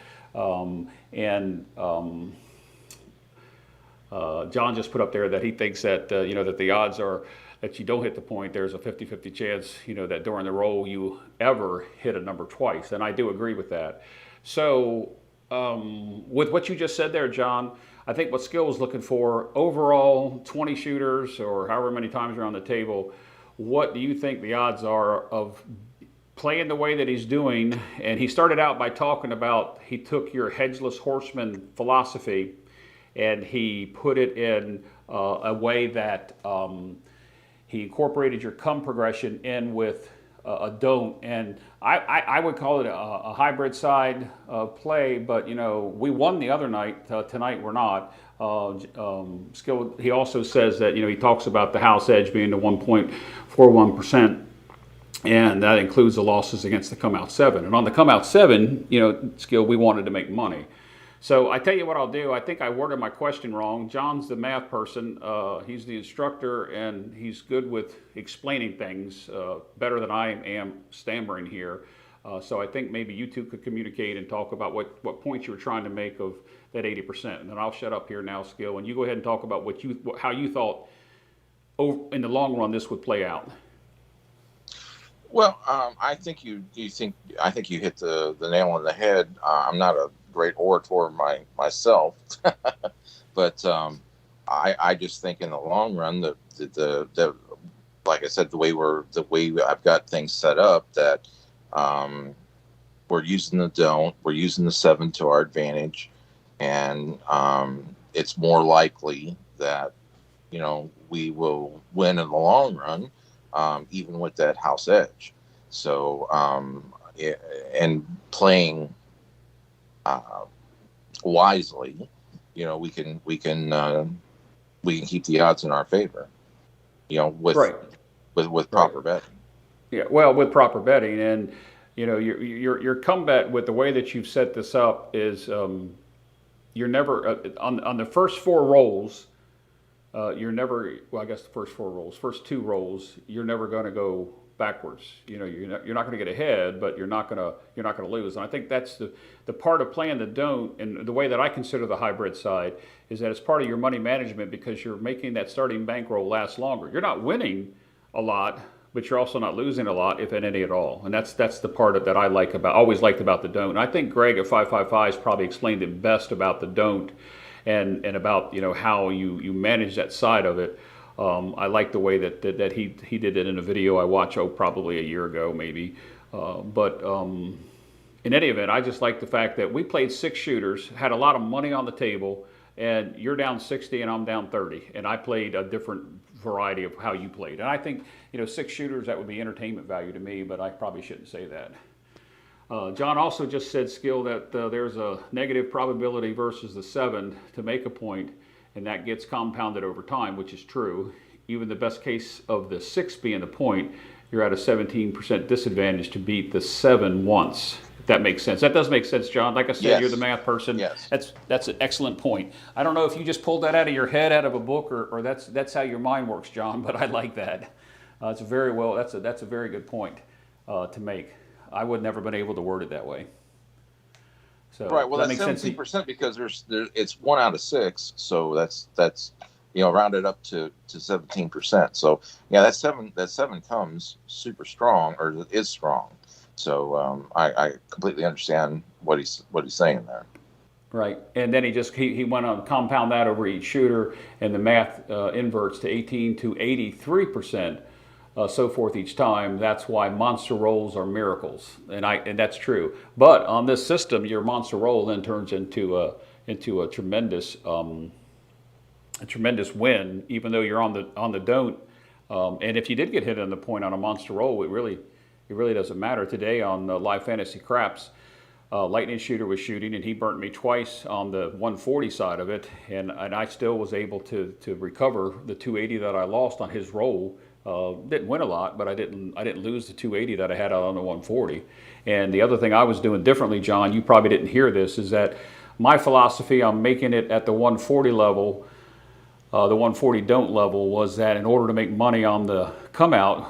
John just put up there that he thinks that that the odds are that you don't hit the point. There's a 50-50 chance that during the roll you ever hit a number twice, and I do agree with that. So, with what you just said there, John, I think what Skill is looking for overall 20 shooters or however many times you're on the table, what do you think the odds are of playing the way that he's doing? And he started out by talking about he took your hedgeless horseman philosophy and he put it in a way that he incorporated your come progression in with a don't, and I would call it a hybrid side play. But you know, we won the other night. Tonight we're not. Skill. He also says that, you know, he talks about the house edge being the 1.41%, and that includes the losses against the come out 7. And on the come out 7, you know, Skill, we wanted to make money. So I tell you what I'll do. I think I worded my question wrong. John's the math person. He's the instructor, and he's good with explaining things better than I am stammering here. So I think maybe you two could communicate and talk about what points you were trying to make of that 80%. And then I'll shut up here now, Skill, and you go ahead and talk about how you thought in the long run this would play out. Well, I think you hit the nail on the head. I'm not a great orator myself, but I just think in the long run, the like I said, the way I've got things set up, that we're using we're using the 7 to our advantage, and it's more likely that, you know, we will win in the long run, even with that house edge. So and playing wisely, you know, we can keep the odds in our favor, you know, with Right. with proper betting. Yeah, well, with proper betting, and you know, your comeback with the way that you've set this up is you're never on the first 4 rolls. You're never, well, I guess the first 2 rolls, you're never going to go backwards. You know, you're not going to get ahead, but you're not going to lose. And I think that's the part of playing the don't, and the way that I consider the hybrid side is that it's part of your money management, because you're making that starting bankroll last longer. You're not winning a lot, but you're also not losing a lot, if any at all. And that's the part that I always liked about the don't. And I think Greg at 555 has probably explained it best about the don't, and about, you know, how you manage that side of it. I like the way that he did it in a video I watched, probably a year ago maybe. But in any event, I just like the fact that we played 6 shooters, had a lot of money on the table, and you're down 60 and I'm down 30. And I played a different variety of how you played. And I think, you know, 6 shooters, that would be entertainment value to me, but I probably shouldn't say that. John also just said, Skill, that there's a negative probability versus the 7 to make a point, and that gets compounded over time, which is true. Even the best case of the 6 being the point, you're at a 17% disadvantage to beat the 7 once. If that makes sense. That does make sense, John. Like I said, Yes. You're the math person. Yes. That's an excellent point. I don't know if you just pulled that out of your head, out of a book, or that's how your mind works, John. But I like that. That's a very good point to make. I would never been able to word it that way. So Right. Well, that's 17% because it's 1 out of 6, so that's you know, rounded up to 17%. So yeah, that seven comes super strong, or is strong. So I completely understand what he's saying there. Right, and then he went on to compound that over each shooter, and the math inverts to 18 to 83%. So forth each time. That's why monster rolls are miracles, and that's true. But on this system, your monster roll then turns into a tremendous win, even though you're on the don't. And if you did get hit on the point on a monster roll, it really doesn't matter. Today on Live Fantasy Craps, Lightning Shooter was shooting, and he burnt me twice on the 140 side of it, and I still was able to recover the 280 that I lost on his roll. Didn't win a lot, but I didn't lose the 280 that I had out on the 140. And the other thing I was doing differently, John, you probably didn't hear this, is that my philosophy on making it at the 140 level, the 140 don't level, was that in order to make money on the come out,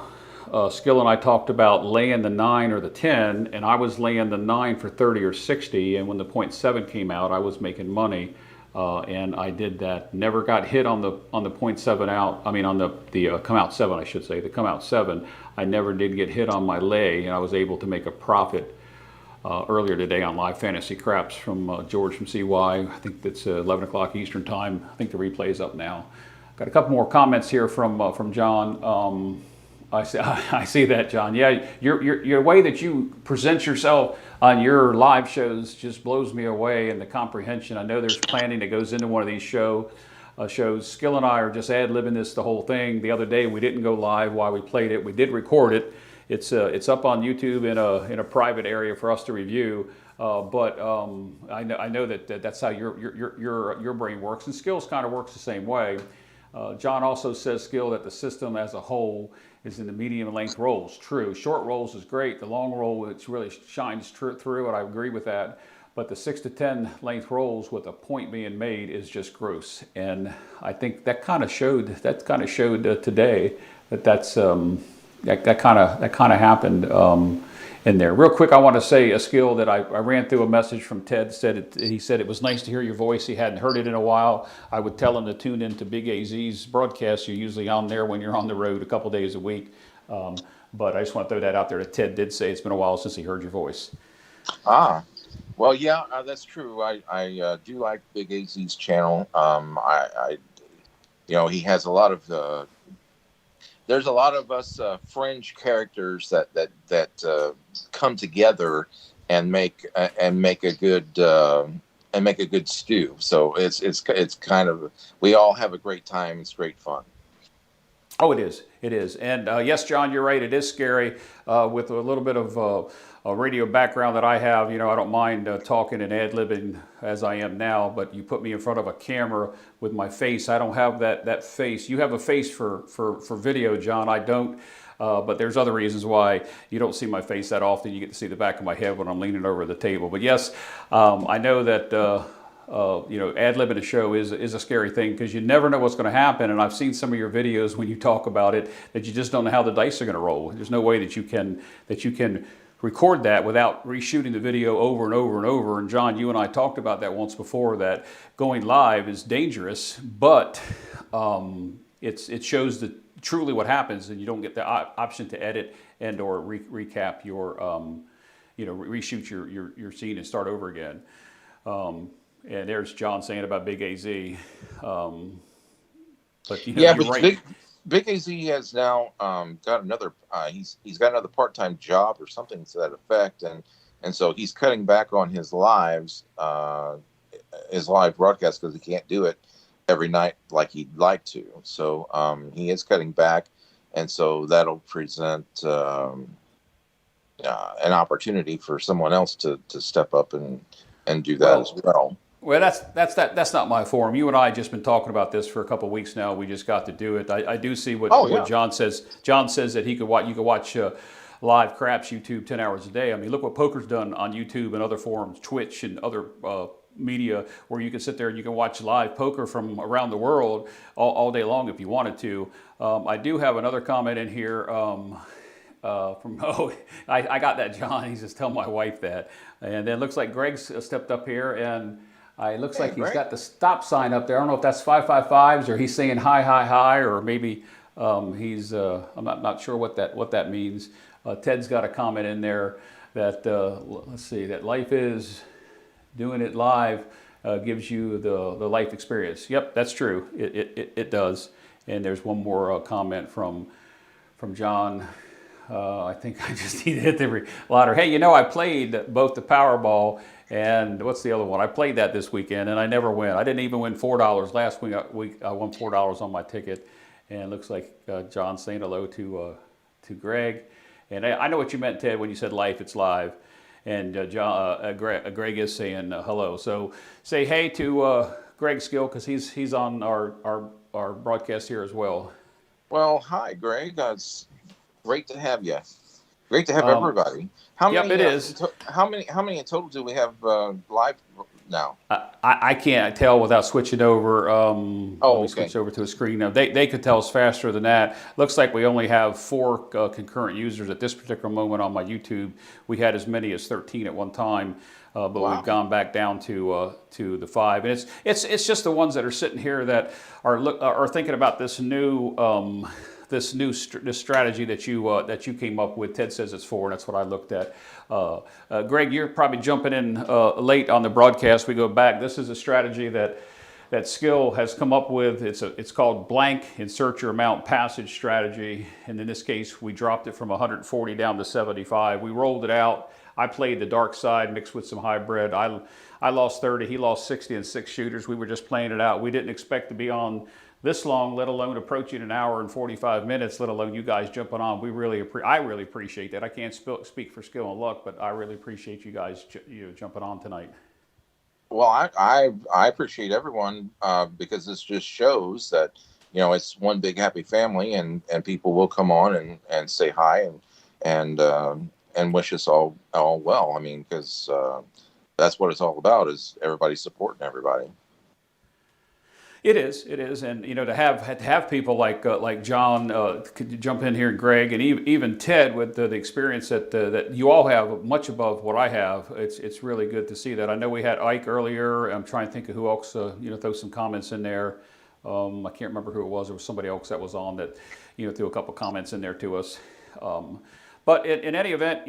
Skill and I talked about laying the 9 or the 10, and I was laying the 9 for 30 or 60, and when the 0.7 came out, I was making money. And I did that. Never got hit on the 0.7 out. I mean, on the come out 7, I should say. The come out 7, I never did get hit on my lay, and I was able to make a profit earlier today on Live Fantasy Craps from George from CY. I think that's 11 o'clock Eastern time. I think the replay is up now. Got a couple more comments here from John. I see that, John. Yeah, your way that you present yourself on your live shows just blows me away, and the comprehension. I know there's planning that goes into one of these shows. Skill and I are just ad-libbing this the whole thing. The other day we didn't go live while we played it. We did record it. It's up on YouTube in a private area for us to review. But I know that's how your brain works, and Skills kind of works the same way. John also says, Skill, that the system as a whole is in the medium length rolls. True. Short rolls is great. The long roll, it really shines through, and I agree with that. But the 6 to 10 length rolls with a point being made is just gross. And I think that kind of showed today that kind of happened in there. Real quick, I want to say a Skill that I ran through a message from Ted. He said it was nice to hear your voice. He hadn't heard it in a while. I would tell him to tune into Big AZ's broadcast. You're usually on there when you're on the road a couple days a week. But I just want to throw that out there that Ted did say it's been a while since he heard your voice. Well, yeah, that's true. I do like Big AZ's channel. He has a lot of there's a lot of us fringe characters that come together and make a good stew. So it's kind of, we all have a great time. It's great fun. Oh, it is. It is. And yes, John, you're right. It is scary with a little bit of a radio background that I have. I don't mind talking and ad-libbing as I am now, but you put me in front of a camera with my face. I don't have that face. You have a face for video, John. I don't. But there's other reasons why you don't see my face that often. You get to see the back of my head when I'm leaning over the table. But yes, I know that ad-libbing a show is a scary thing because you never know what's going to happen. And I've seen some of your videos when you talk about it that you just don't know how the dice are going to roll. There's no way that you can record that without reshooting the video over and over and over. And John, you and I talked about that once before, that going live is dangerous, but it shows truly what happens, and you don't get the option to edit and or recap your reshoot your scene and start over again. And there's John saying about Big AZ. But you're right. Big AZ has now got another. He's got another part-time job or something to that effect, and so he's cutting back on his live broadcast because he can't do it every night like he'd like to. So he is cutting back, and so that'll present an opportunity for someone else to step up and do that as well. Well, that's not my forum. You and I have just been talking about this for a couple of weeks now. We just got to do it. I do see what John says. John says that you could watch live craps YouTube 10 hours a day. I mean, look what poker's done on YouTube and other forums, Twitch and other media, where you can sit there and you can watch live poker from around the world all day long if you wanted to. I do have another comment in here. I got that, John. He says, tell my wife that. And then it looks like Greg's stepped up here, and it looks like he's got the stop sign up there. I don't know if that's 555s or he's saying hi, or maybe he's. I'm not sure what that means. Ted's got a comment in there that let's see, that life is doing it live gives you the life experience. Yep, that's true. It does. And there's one more comment from John. I think I just need to hit the louder. Hey, I played both the Powerball and what's the other one? I played that this weekend and I never win. I didn't even win $4 last week. I won $4 on my ticket, and it looks like John's saying hello to Greg. And I know what you meant, Ted, when you said life, it's live. And Greg is saying hello. So say hey to Greg Skill, because he's on our broadcast here as well. Well, hi, Greg. It's great to have you. Great to have everybody. How many in total do we have live now? I can't tell without switching over. Let me switch over to a screen now. They could tell us faster than that. Looks like we only have 4 concurrent users at this particular moment on my YouTube. We had as many as 13 at one time, but wow. We've gone back down to the 5. And it's just the ones that are sitting here that are thinking about this new this this strategy that you came up with. Ted says it's 4, and that's what I looked at. Greg, you're probably jumping in late on the broadcast. We go back. This is a strategy that Skill has come up with. It's called blank insert your amount passage strategy, and in this case we dropped it from 140 down to 75. We rolled it out. I played the dark side mixed with some hybrid. I lost 30, he lost 60 in 6 shooters. We were just playing it out. We didn't expect to be on this long, let alone approaching an hour and 45 minutes, let alone you guys jumping on. I really appreciate that. I can't speak for Skill and Luck, but I really appreciate you guys jumping on tonight. Well, I appreciate everyone because this just shows that, it's one big happy family, and people will come on and say hi and wish us all well. I mean, because that's what it's all about, is everybody supporting everybody. It is, and to have people like John, could you jump in here, and Greg, and even Ted, with the experience that you all have, much above what I have. It's really good to see that. I know we had Ike earlier. I'm trying to think of who else. Throw some comments in there. I can't remember who it was. There was somebody else that was on that threw a couple comments in there to us. But in any event,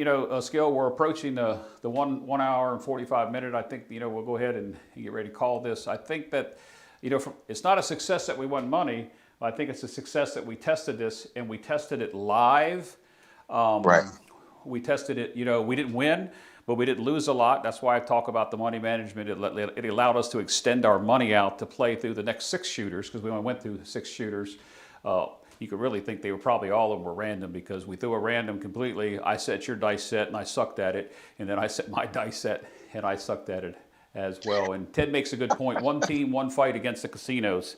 Skill, we're approaching the 1 hour and 45 minute. I think we'll go ahead and get ready to call this. I think that. It's not a success that we won money. I think it's a success that we tested this, and we tested it live. Right. We tested it, we didn't win, but we didn't lose a lot. That's why I talk about the money management. It allowed us to extend our money out to play through the next 6 shooters, because we only went through 6 shooters. You could really think they were probably all of them were random, because we threw a random completely. I set your dice set, and I sucked at it. And then I set my dice set, and I sucked at it as well. And Ted makes a good point. One team, one fight against the casinos.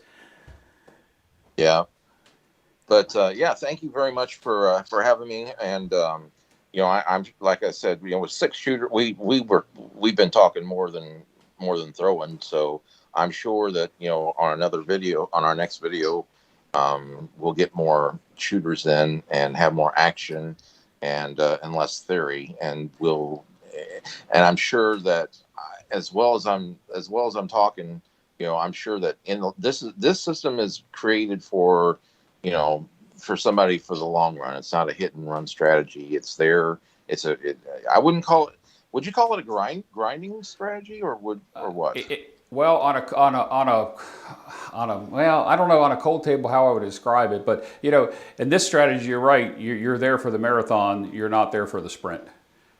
Yeah. But thank you very much for having me. And I'm like I said, with 6 shooter, we've been talking more than throwing. So I'm sure that on our next video, we'll get more shooters in and have more action and less theory, and I'm sure that as well as I'm talking, I'm sure that this system is created for somebody for the long run. It's not a hit and run strategy. It's there. I wouldn't call it. Would you call it a grinding strategy, or what? Well, on a well, I don't know on a cold table how I would describe it, but in this strategy, you're right. You're there for the marathon. You're not there for the sprint.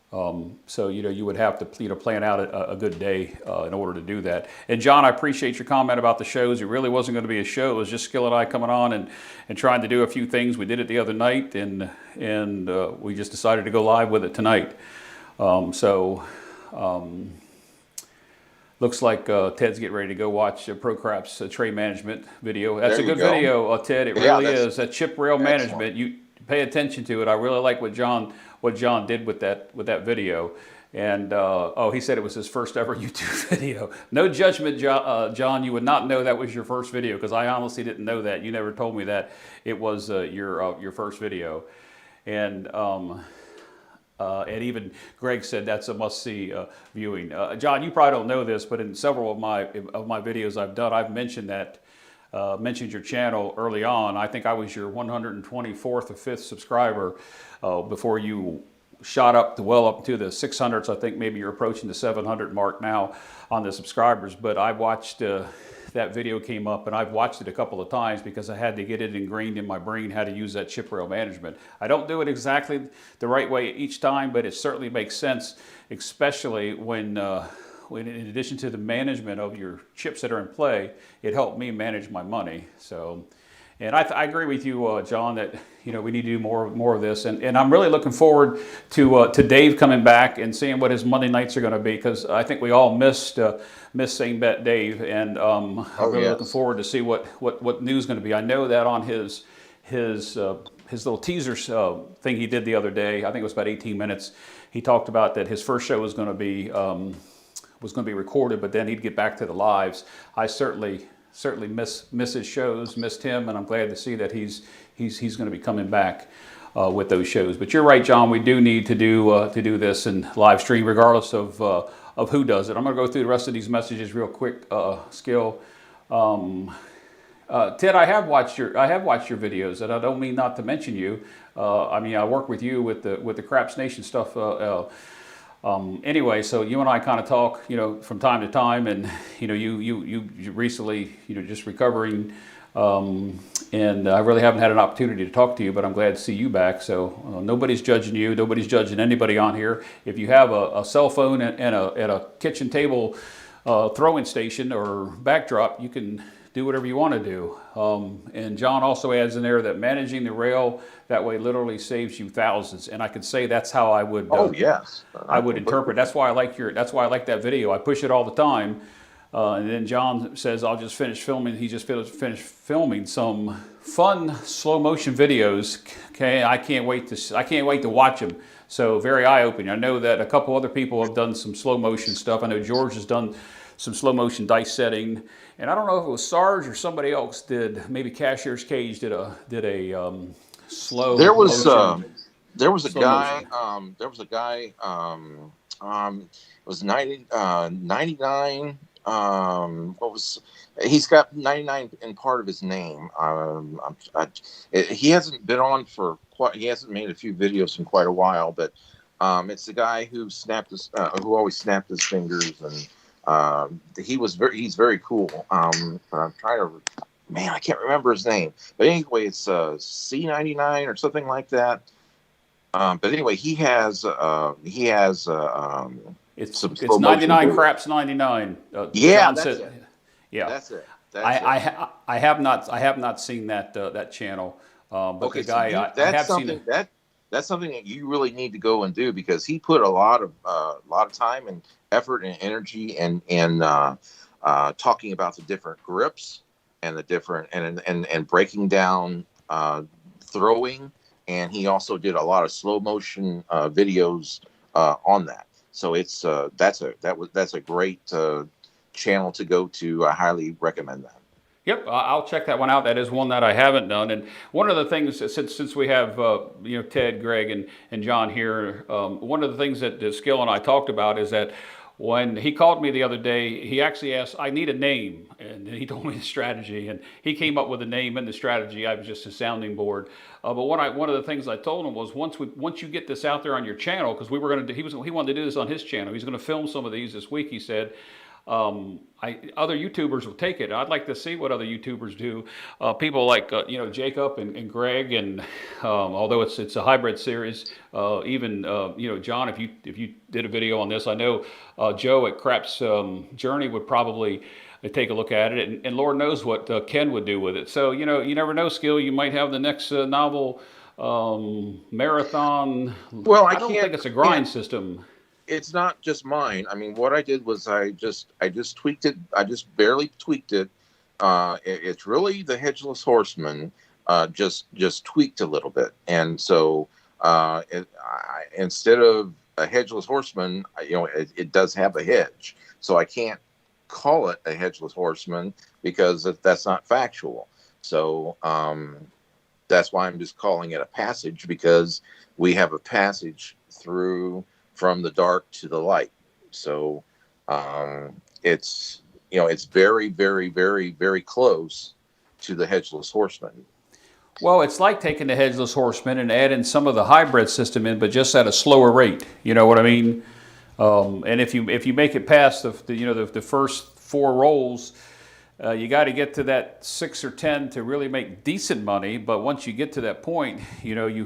So you would have to plan out a good day in order to do that. And John, I appreciate your comment about the shows. It really wasn't going to be a show. It was just Skill and I coming on and trying to do a few things. We did it the other night, and we just decided to go live with it tonight. Looks like Ted's getting ready to go watch ProCrap's trade management video. That's a good video, Ted. It really is. That chip rail management. You pay attention to it. I really like what John did with that video. And he said it was his first ever YouTube video. No judgment, John. You would not know that was your first video, because I honestly didn't know that. You never told me that it was your first video. And even Greg said that's a must-see viewing. John, you probably don't know this, but in several of my videos I've done, I've mentioned your channel early on. I think I was your 124th or 5th subscriber before you shot up to the 600s. I think maybe you're approaching the 700 mark now on the subscribers. But I watched that video came up, and I've watched it a couple of times because I had to get it ingrained in my brain how to use that chip rail management. I don't do it exactly the right way each time, but it certainly makes sense, especially when in addition to the management of your chips that are in play, it helped me manage my money. So, and I agree with you, John, that we need to do more of this, and I'm really looking forward to Dave coming back and seeing what his Monday nights are going to be, because I think we all missed Same Bet Dave, and I'm really looking forward to see what news is going to be. I know that on his little teaser thing he did the other day, I think it was about 18 minutes, he talked about that his first show was going to be recorded, but then he'd get back to the lives. I certainly miss his shows, missed him, and I'm glad to see that he's going to be coming back with those shows. But you're right, John. We do need to do this in live stream, regardless of who does it. I'm going to go through the rest of these messages real quick. Skill, Ted, I have watched your videos, and I don't mean not to mention you. I mean, I work with you with the Craps Nation stuff. Anyway, so you and I kind of talk, from time to time, and you recently, just recovering, and I really haven't had an opportunity to talk to you, but I'm glad to see you back. So nobody's judging you, nobody's judging anybody on here. If you have a cell phone and a kitchen table throwing station or backdrop, you can do whatever you want to do. And John also adds in there that managing the rail that way literally saves you thousands. And I could say that's how I would. Oh yes, I would interpret. That's why I like that video. I push it all the time. And then John says, "I'll just finish filming." He just finished filming some fun slow motion videos. Okay, I can't wait to watch them. So very eye opening. I know that a couple other people have done some slow motion stuff. I know George has done some slow motion dice setting, and I don't know if it was Sarge or somebody else did. Maybe Cashier's Cage did a slow. There was motion, there was a slow guy. motion. There was a guy. It was 99. What was he's got 99 in part of his name. He hasn't been on for quite. He hasn't made a few videos in quite a while, but it's the guy who who always snapped his fingers, and he's very cool. I'm trying to. Man, I can't remember his name. But anyway, it's C99 or something like that. But anyway, he has It's some it's slow 99 motion. craps 99. Yeah, John that's said, it. yeah. That's it. I have not seen that channel. But Okay, the guy I that's have seen something it. that's something that you really need to go and do, because he put a lot of time and effort and energy and talking about the different grips and the different and breaking down throwing, and he also did a lot of slow motion videos on that. So it's that's a great channel to go to. I highly recommend that. Yep, I'll check that one out. That is one that I haven't done. And one of the things, since we have Ted, Greg, and John here, one of the things that Skill and I talked about is that when he called me the other day, he actually asked, "I need a name," and he told me the strategy, and he came up with a name and the strategy. I was just a sounding board. But one of the things I told him was, once you get this out there on your channel, because we were going to, he wanted to do this on his channel. He's going to film some of these this week. He said. Other YouTubers will take it. I'd like to see what other YouTubers do. People like Jacob and Greg, and although it's a hybrid series, even John, if you did a video on this, I know Joe at Craps Journey would probably take a look at it, and Lord knows what Ken would do with it. So you never know, Skill. You might have the next novel marathon. Well, I don't think it's a grind system. It's not just mine. I mean, what I did was I just tweaked it. I just barely tweaked it. It's really the Hedgeless Horseman, just tweaked a little bit. And so instead of a Hedgeless Horseman, it does have a hedge. So I can't call it a Hedgeless Horseman because that's not factual. So that's why I'm just calling it a passage, because we have a passage through from the dark to the light. So it's very, very, very, very close to the Hedgeless Horseman. Well, it's like taking the Hedgeless Horseman and adding some of the hybrid system in, but just at a slower rate. You know what I mean? And if you make it past the first 4 rolls, you got to get to that 6 or 10 to really make decent money. But once you get to that point, you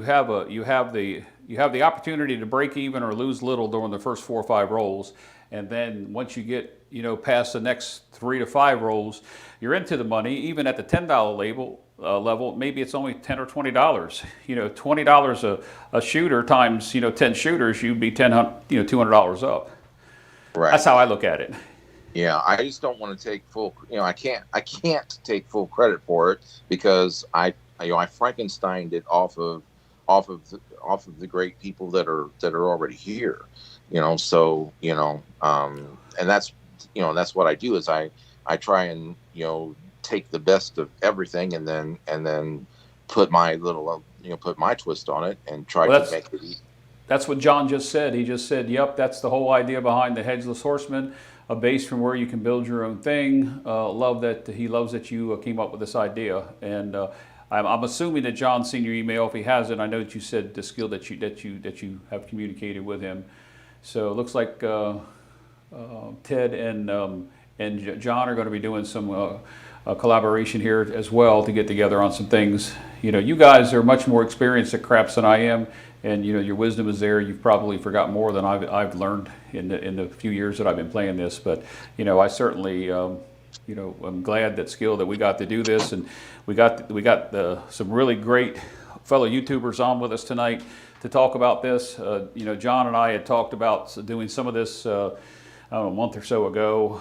have the opportunity to break even or lose little during the first 4 or 5 rolls, and then once you get past the next 3 to 5 rolls, you're into the money. Even at the $10 level, maybe it's only $10 or $20. $20 a shooter times 10 shooters, you'd be $200 up. Right. That's how I look at it. Yeah, I just don't want to take full. I can't take full credit for it, because I Frankensteined it off of the great people that are already here. So and that's what I do, is I try and take the best of everything and then put my little put my twist on it and try to make it. That's what John just said. He just said, "Yep, that's the whole idea behind the Hedgeless Horseman." a base from where you can build your own thing. He loves that you came up with this idea, and I'm assuming that John's seen your email. If he hasn't, I know that you said the skill that you have communicated with him. So it looks like Ted and John are going to be doing some collaboration here as well to get together on some things. You guys are much more experienced at craps than I am, and your wisdom is there. You've probably forgotten more than I've learned in the few years that I've been playing this. But I certainly I'm glad that we got to do this, and we got some really great fellow YouTubers on with us tonight to talk about this. John and I had talked about doing some of this I don't know, a month or so ago.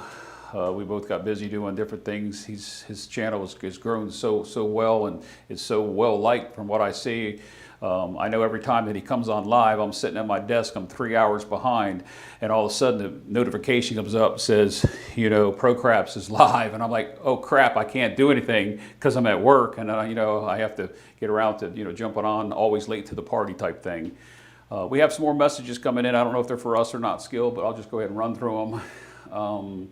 We both got busy doing different things. His channel has grown so well, and it's so well liked from what I see. I know every time that he comes on live, I'm sitting at my desk, I'm 3 hours behind, and all of a sudden the notification comes up, says, Pro Craps is live, and I'm like, oh crap, I can't do anything because I'm at work, and I have to get around to jumping on, always late to the party type thing. We have some more messages coming in. I don't know if they're for us or not, Skill, but I'll just go ahead and run through them.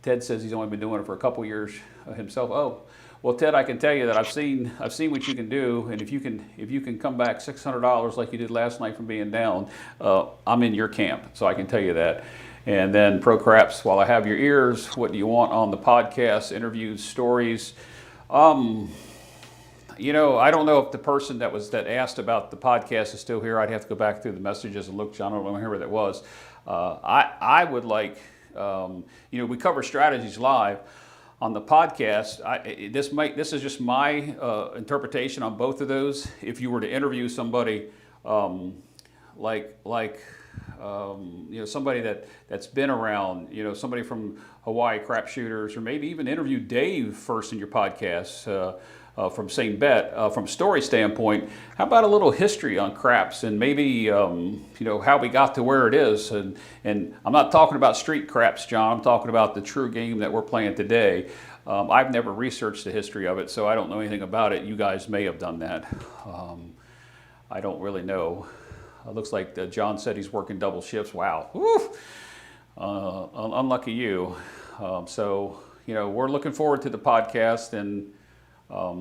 Ted says he's only been doing it for a couple years himself. Oh, well, Ted, I can tell you that I've seen what you can do, and if you can come back $600 like you did last night from being down, I'm in your camp, so I can tell you that. And then Pro Craps, while I have your ears, what do you want on the podcast, interviews, stories? I don't know if the person that asked about the podcast is still here. I'd have to go back through the messages and look. John, I don't remember who that was. I would like. We cover strategies live on the podcast. This is just my interpretation on both of those. If you were to interview somebody somebody that's been around, somebody from Hawaii Crap Shooters, or maybe even interview Dave first in your podcast. From Same Bet, from story standpoint, how about a little history on craps and maybe how we got to where it is? And I'm not talking about street craps, John. I'm talking about the true game that we're playing today. I've never researched the history of it, so I don't know anything about it. You guys may have done that. I don't really know. It looks like John said he's working double shifts. Wow. Woo! Unlucky you. We're looking forward to the podcast, and I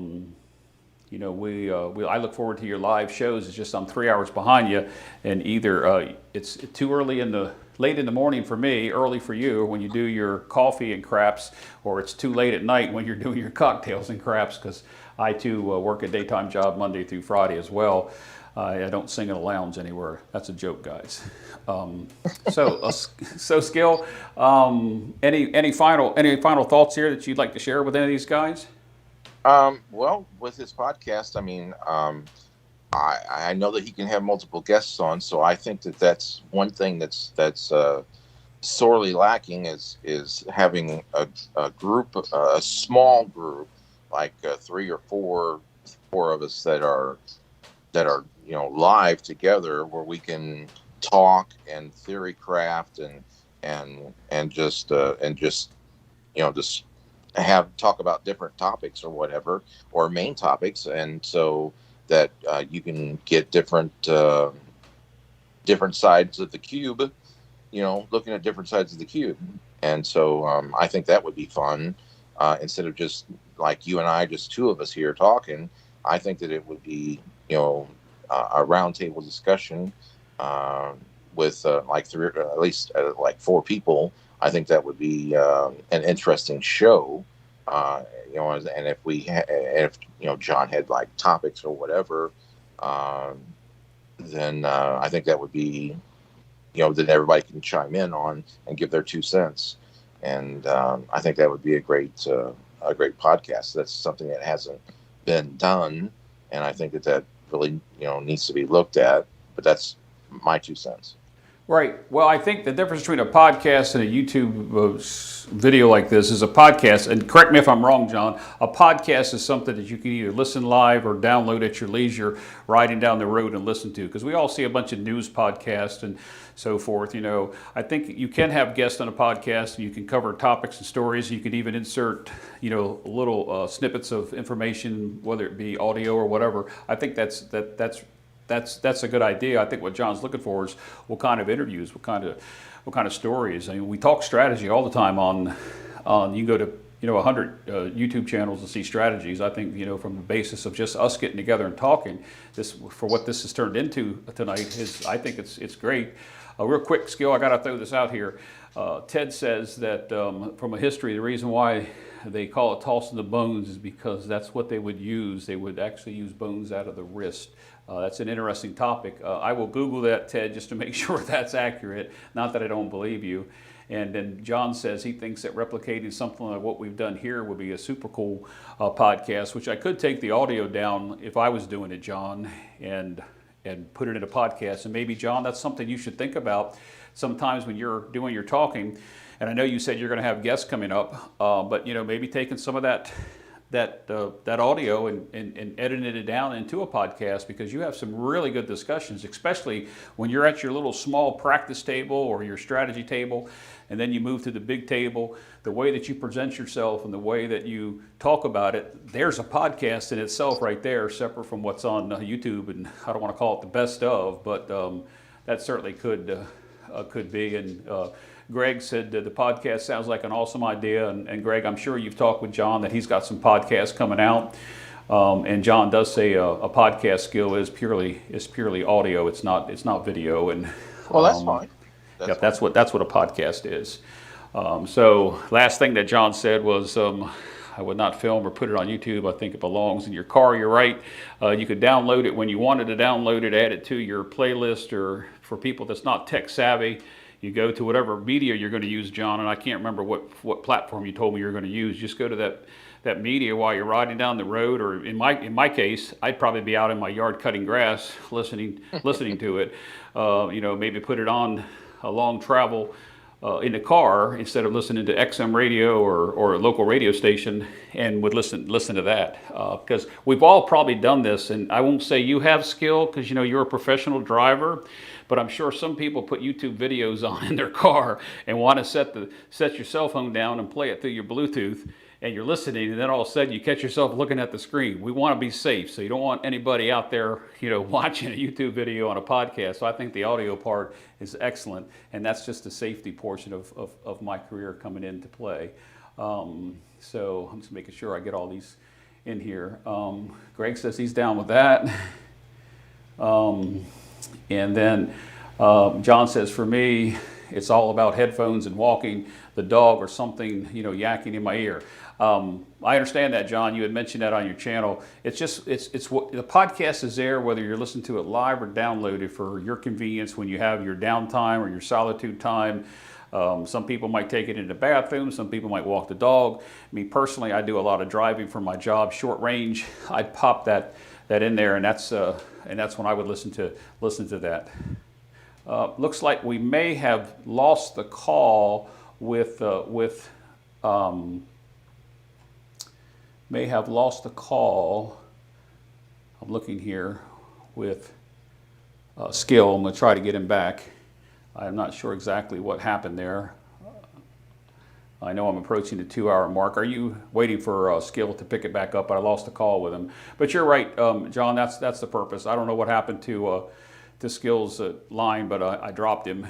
look forward to your live shows. It's just I'm 3 hours behind you, and either it's too late in the morning for me, early for you when you do your coffee and craps, or it's too late at night when you're doing your cocktails and craps, because I too work a daytime job Monday through Friday as well. I don't sing in a lounge anywhere. That's a joke, guys. So Skill, any final thoughts here that you'd like to share with any of these guys? Well, with his podcast, I know that he can have multiple guests on, so I think that's one thing that's sorely lacking is having a group, a small group, like 3 or 4 of us that are live together, where we can talk and theory craft and just talk about different topics or whatever, or main topics, and so that you can get different sides of the cube, looking at different sides of the cube. And so I think that would be fun, instead of just like you and I, just 2 of us here talking. I think that it would be a roundtable discussion with like 3, at least like 4 people. I think that would be an interesting show, and if John had like topics or whatever, then I think that would be, that everybody can chime in on and give their 2 cents, and I think that would be a great podcast. That's something that hasn't been done, and I think that really needs to be looked at. But that's my 2 cents. Right. Well, I think the difference between a podcast and a YouTube video like this is a podcast, and correct me if I'm wrong, John, a podcast is something that you can either listen live or download at your leisure, riding down the road and listen to, because we all see a bunch of news podcasts and so forth. I think you can have guests on a podcast, and you can cover topics and stories. You can even insert, little snippets of information, whether it be audio or whatever. I think that's that's a good idea. I think what John's looking for is what kind of interviews, what kind of stories. I mean, we talk strategy all the time on you can go to 100 YouTube channels to see strategies. I think from the basis of just us getting together and talking, this for what this has turned into tonight is I think it's great. Real quick, Skill, I got to throw this out here. Ted says that from a history, the reason why they call it tossing the bones is because that's what they would use. They would actually use bones out of the wrist. That's an interesting topic. I will Google that, Ted, just to make sure that's accurate. Not that I don't believe you. And then John says he thinks that replicating something like what we've done here would be a super cool podcast, which I could take the audio down if I was doing it, John, and put it in a podcast. And maybe, John, that's something you should think about sometimes when you're doing your talking. And I know you said you're going to have guests coming up, but maybe taking some of that audio and editing it down into a podcast, because you have some really good discussions, especially when you're at your little small practice table or your strategy table, and then you move to the big table. The way that you present yourself and the way that you talk about it, there's a podcast in itself right there, separate from what's on YouTube. And I don't want to call it the best of, but that certainly could be. And Greg said the podcast sounds like an awesome idea. And Greg, I'm sure you've talked with John that he's got some podcasts coming out. And John does say a podcast skill is purely audio. It's not video. And well, that's fine. That's what a podcast is. So last thing that John said was I would not film or put it on YouTube. I think it belongs in your car. You're right. You could download it when you wanted to download it, add it to your playlist, or for people that's not tech savvy, you go to whatever media you're going to use, John, and I can't remember what platform you told me you're going to use. Just go to that media while you're riding down the road, or in my case, I'd probably be out in my yard cutting grass listening to it. Maybe put it on a long travel in the car instead of listening to XM radio or a local radio station, and would listen to that, because we've all probably done this. And I won't say you have skill, because you're a professional driver, but I'm sure some people put YouTube videos on in their car and want to set your cell phone down and play it through your Bluetooth, and you're listening, and then all of a sudden you catch yourself looking at the screen. We want to be safe, so you don't want anybody out there, watching a YouTube video on a podcast. So I think the audio part is excellent, and that's just the safety portion of my career coming into play. So I'm just making sure I get all these in here. Greg says he's down with that. And then John says, for me, it's all about headphones and walking the dog or something, yakking in my ear. I understand that, John. You had mentioned that on your channel. It's what the podcast is there, whether you're listening to it live or downloaded for your convenience when you have your downtime or your solitude time. Some people might take it in the bathroom. Some people might walk the dog. Me personally, I do a lot of driving for my job, short range. I'd pop that in there, and that's when I would listen to that. Looks like we may have lost the call may have lost the call. I'm looking here with Skill. I'm going to try to get him back. I'm not sure exactly what happened there. I know I'm approaching the 2-hour mark. Are you waiting for Skill to pick it back up? I lost the call with him. But you're right, John, that's the purpose. I don't know what happened to Skill's line, but I dropped him,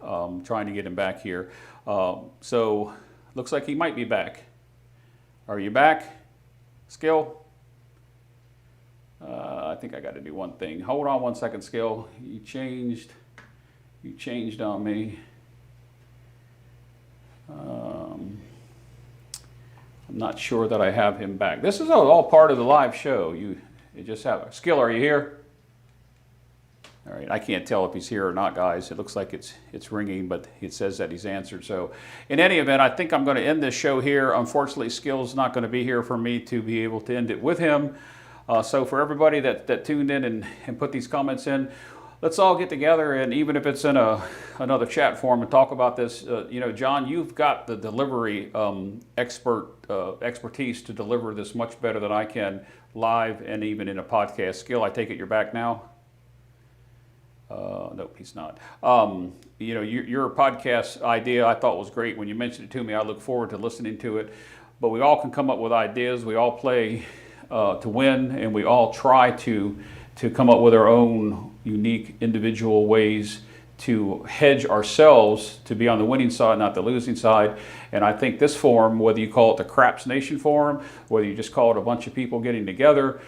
trying to get him back here. So looks like he might be back. Are you back, Skill? I think I got to do one thing. Hold on one second, Skill. You changed on me. I'm not sure that I have him back. This is all part of the live show. You just have Skill. Are you here? All right. I can't tell if he's here or not, guys. It looks like it's ringing, but it says that he's answered. So, in any event, I think I'm going to end this show here. Unfortunately, Skill's not going to be here for me to be able to end it with him. So, for everybody that tuned in and put these comments in, let's all get together, and even if it's in another chat forum, and talk about this. John, you've got the delivery expertise to deliver this much better than I can live and even in a podcast. Skill, I take it you're back now? Nope, he's not. Your podcast idea I thought was great. When you mentioned it to me, I look forward to listening to it. But we all can come up with ideas. We all play to win, and we all try to to come up with our own unique individual ways to hedge ourselves to be on the winning side, not the losing side. And I think this forum, whether you call it the Craps Nation Forum, whether you just call it a bunch of people getting together,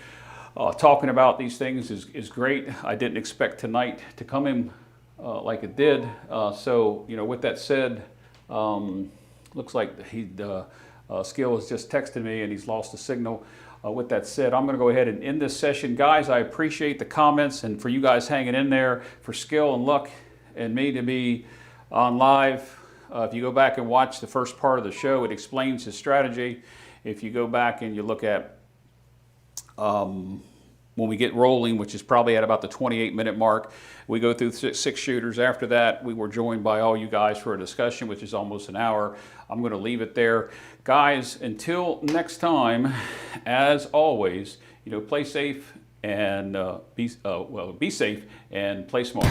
talking about these things is great. I didn't expect tonight to come in like it did. So, with that said, looks like Skill has just texted me and he's lost the signal. With that said, I'm going to go ahead and end this session. Guys, I appreciate the comments and for you guys hanging in there, for Skill and Luck and me to be on live. If you go back and watch the first part of the show, it explains his strategy. If you go back and you look at when we get rolling, which is probably at about the 28-minute mark, we go through six shooters. After that, we were joined by all you guys for a discussion, which is almost an hour. I'm going to leave it there. Guys, until next time, as always, play safe and be safe and play smart.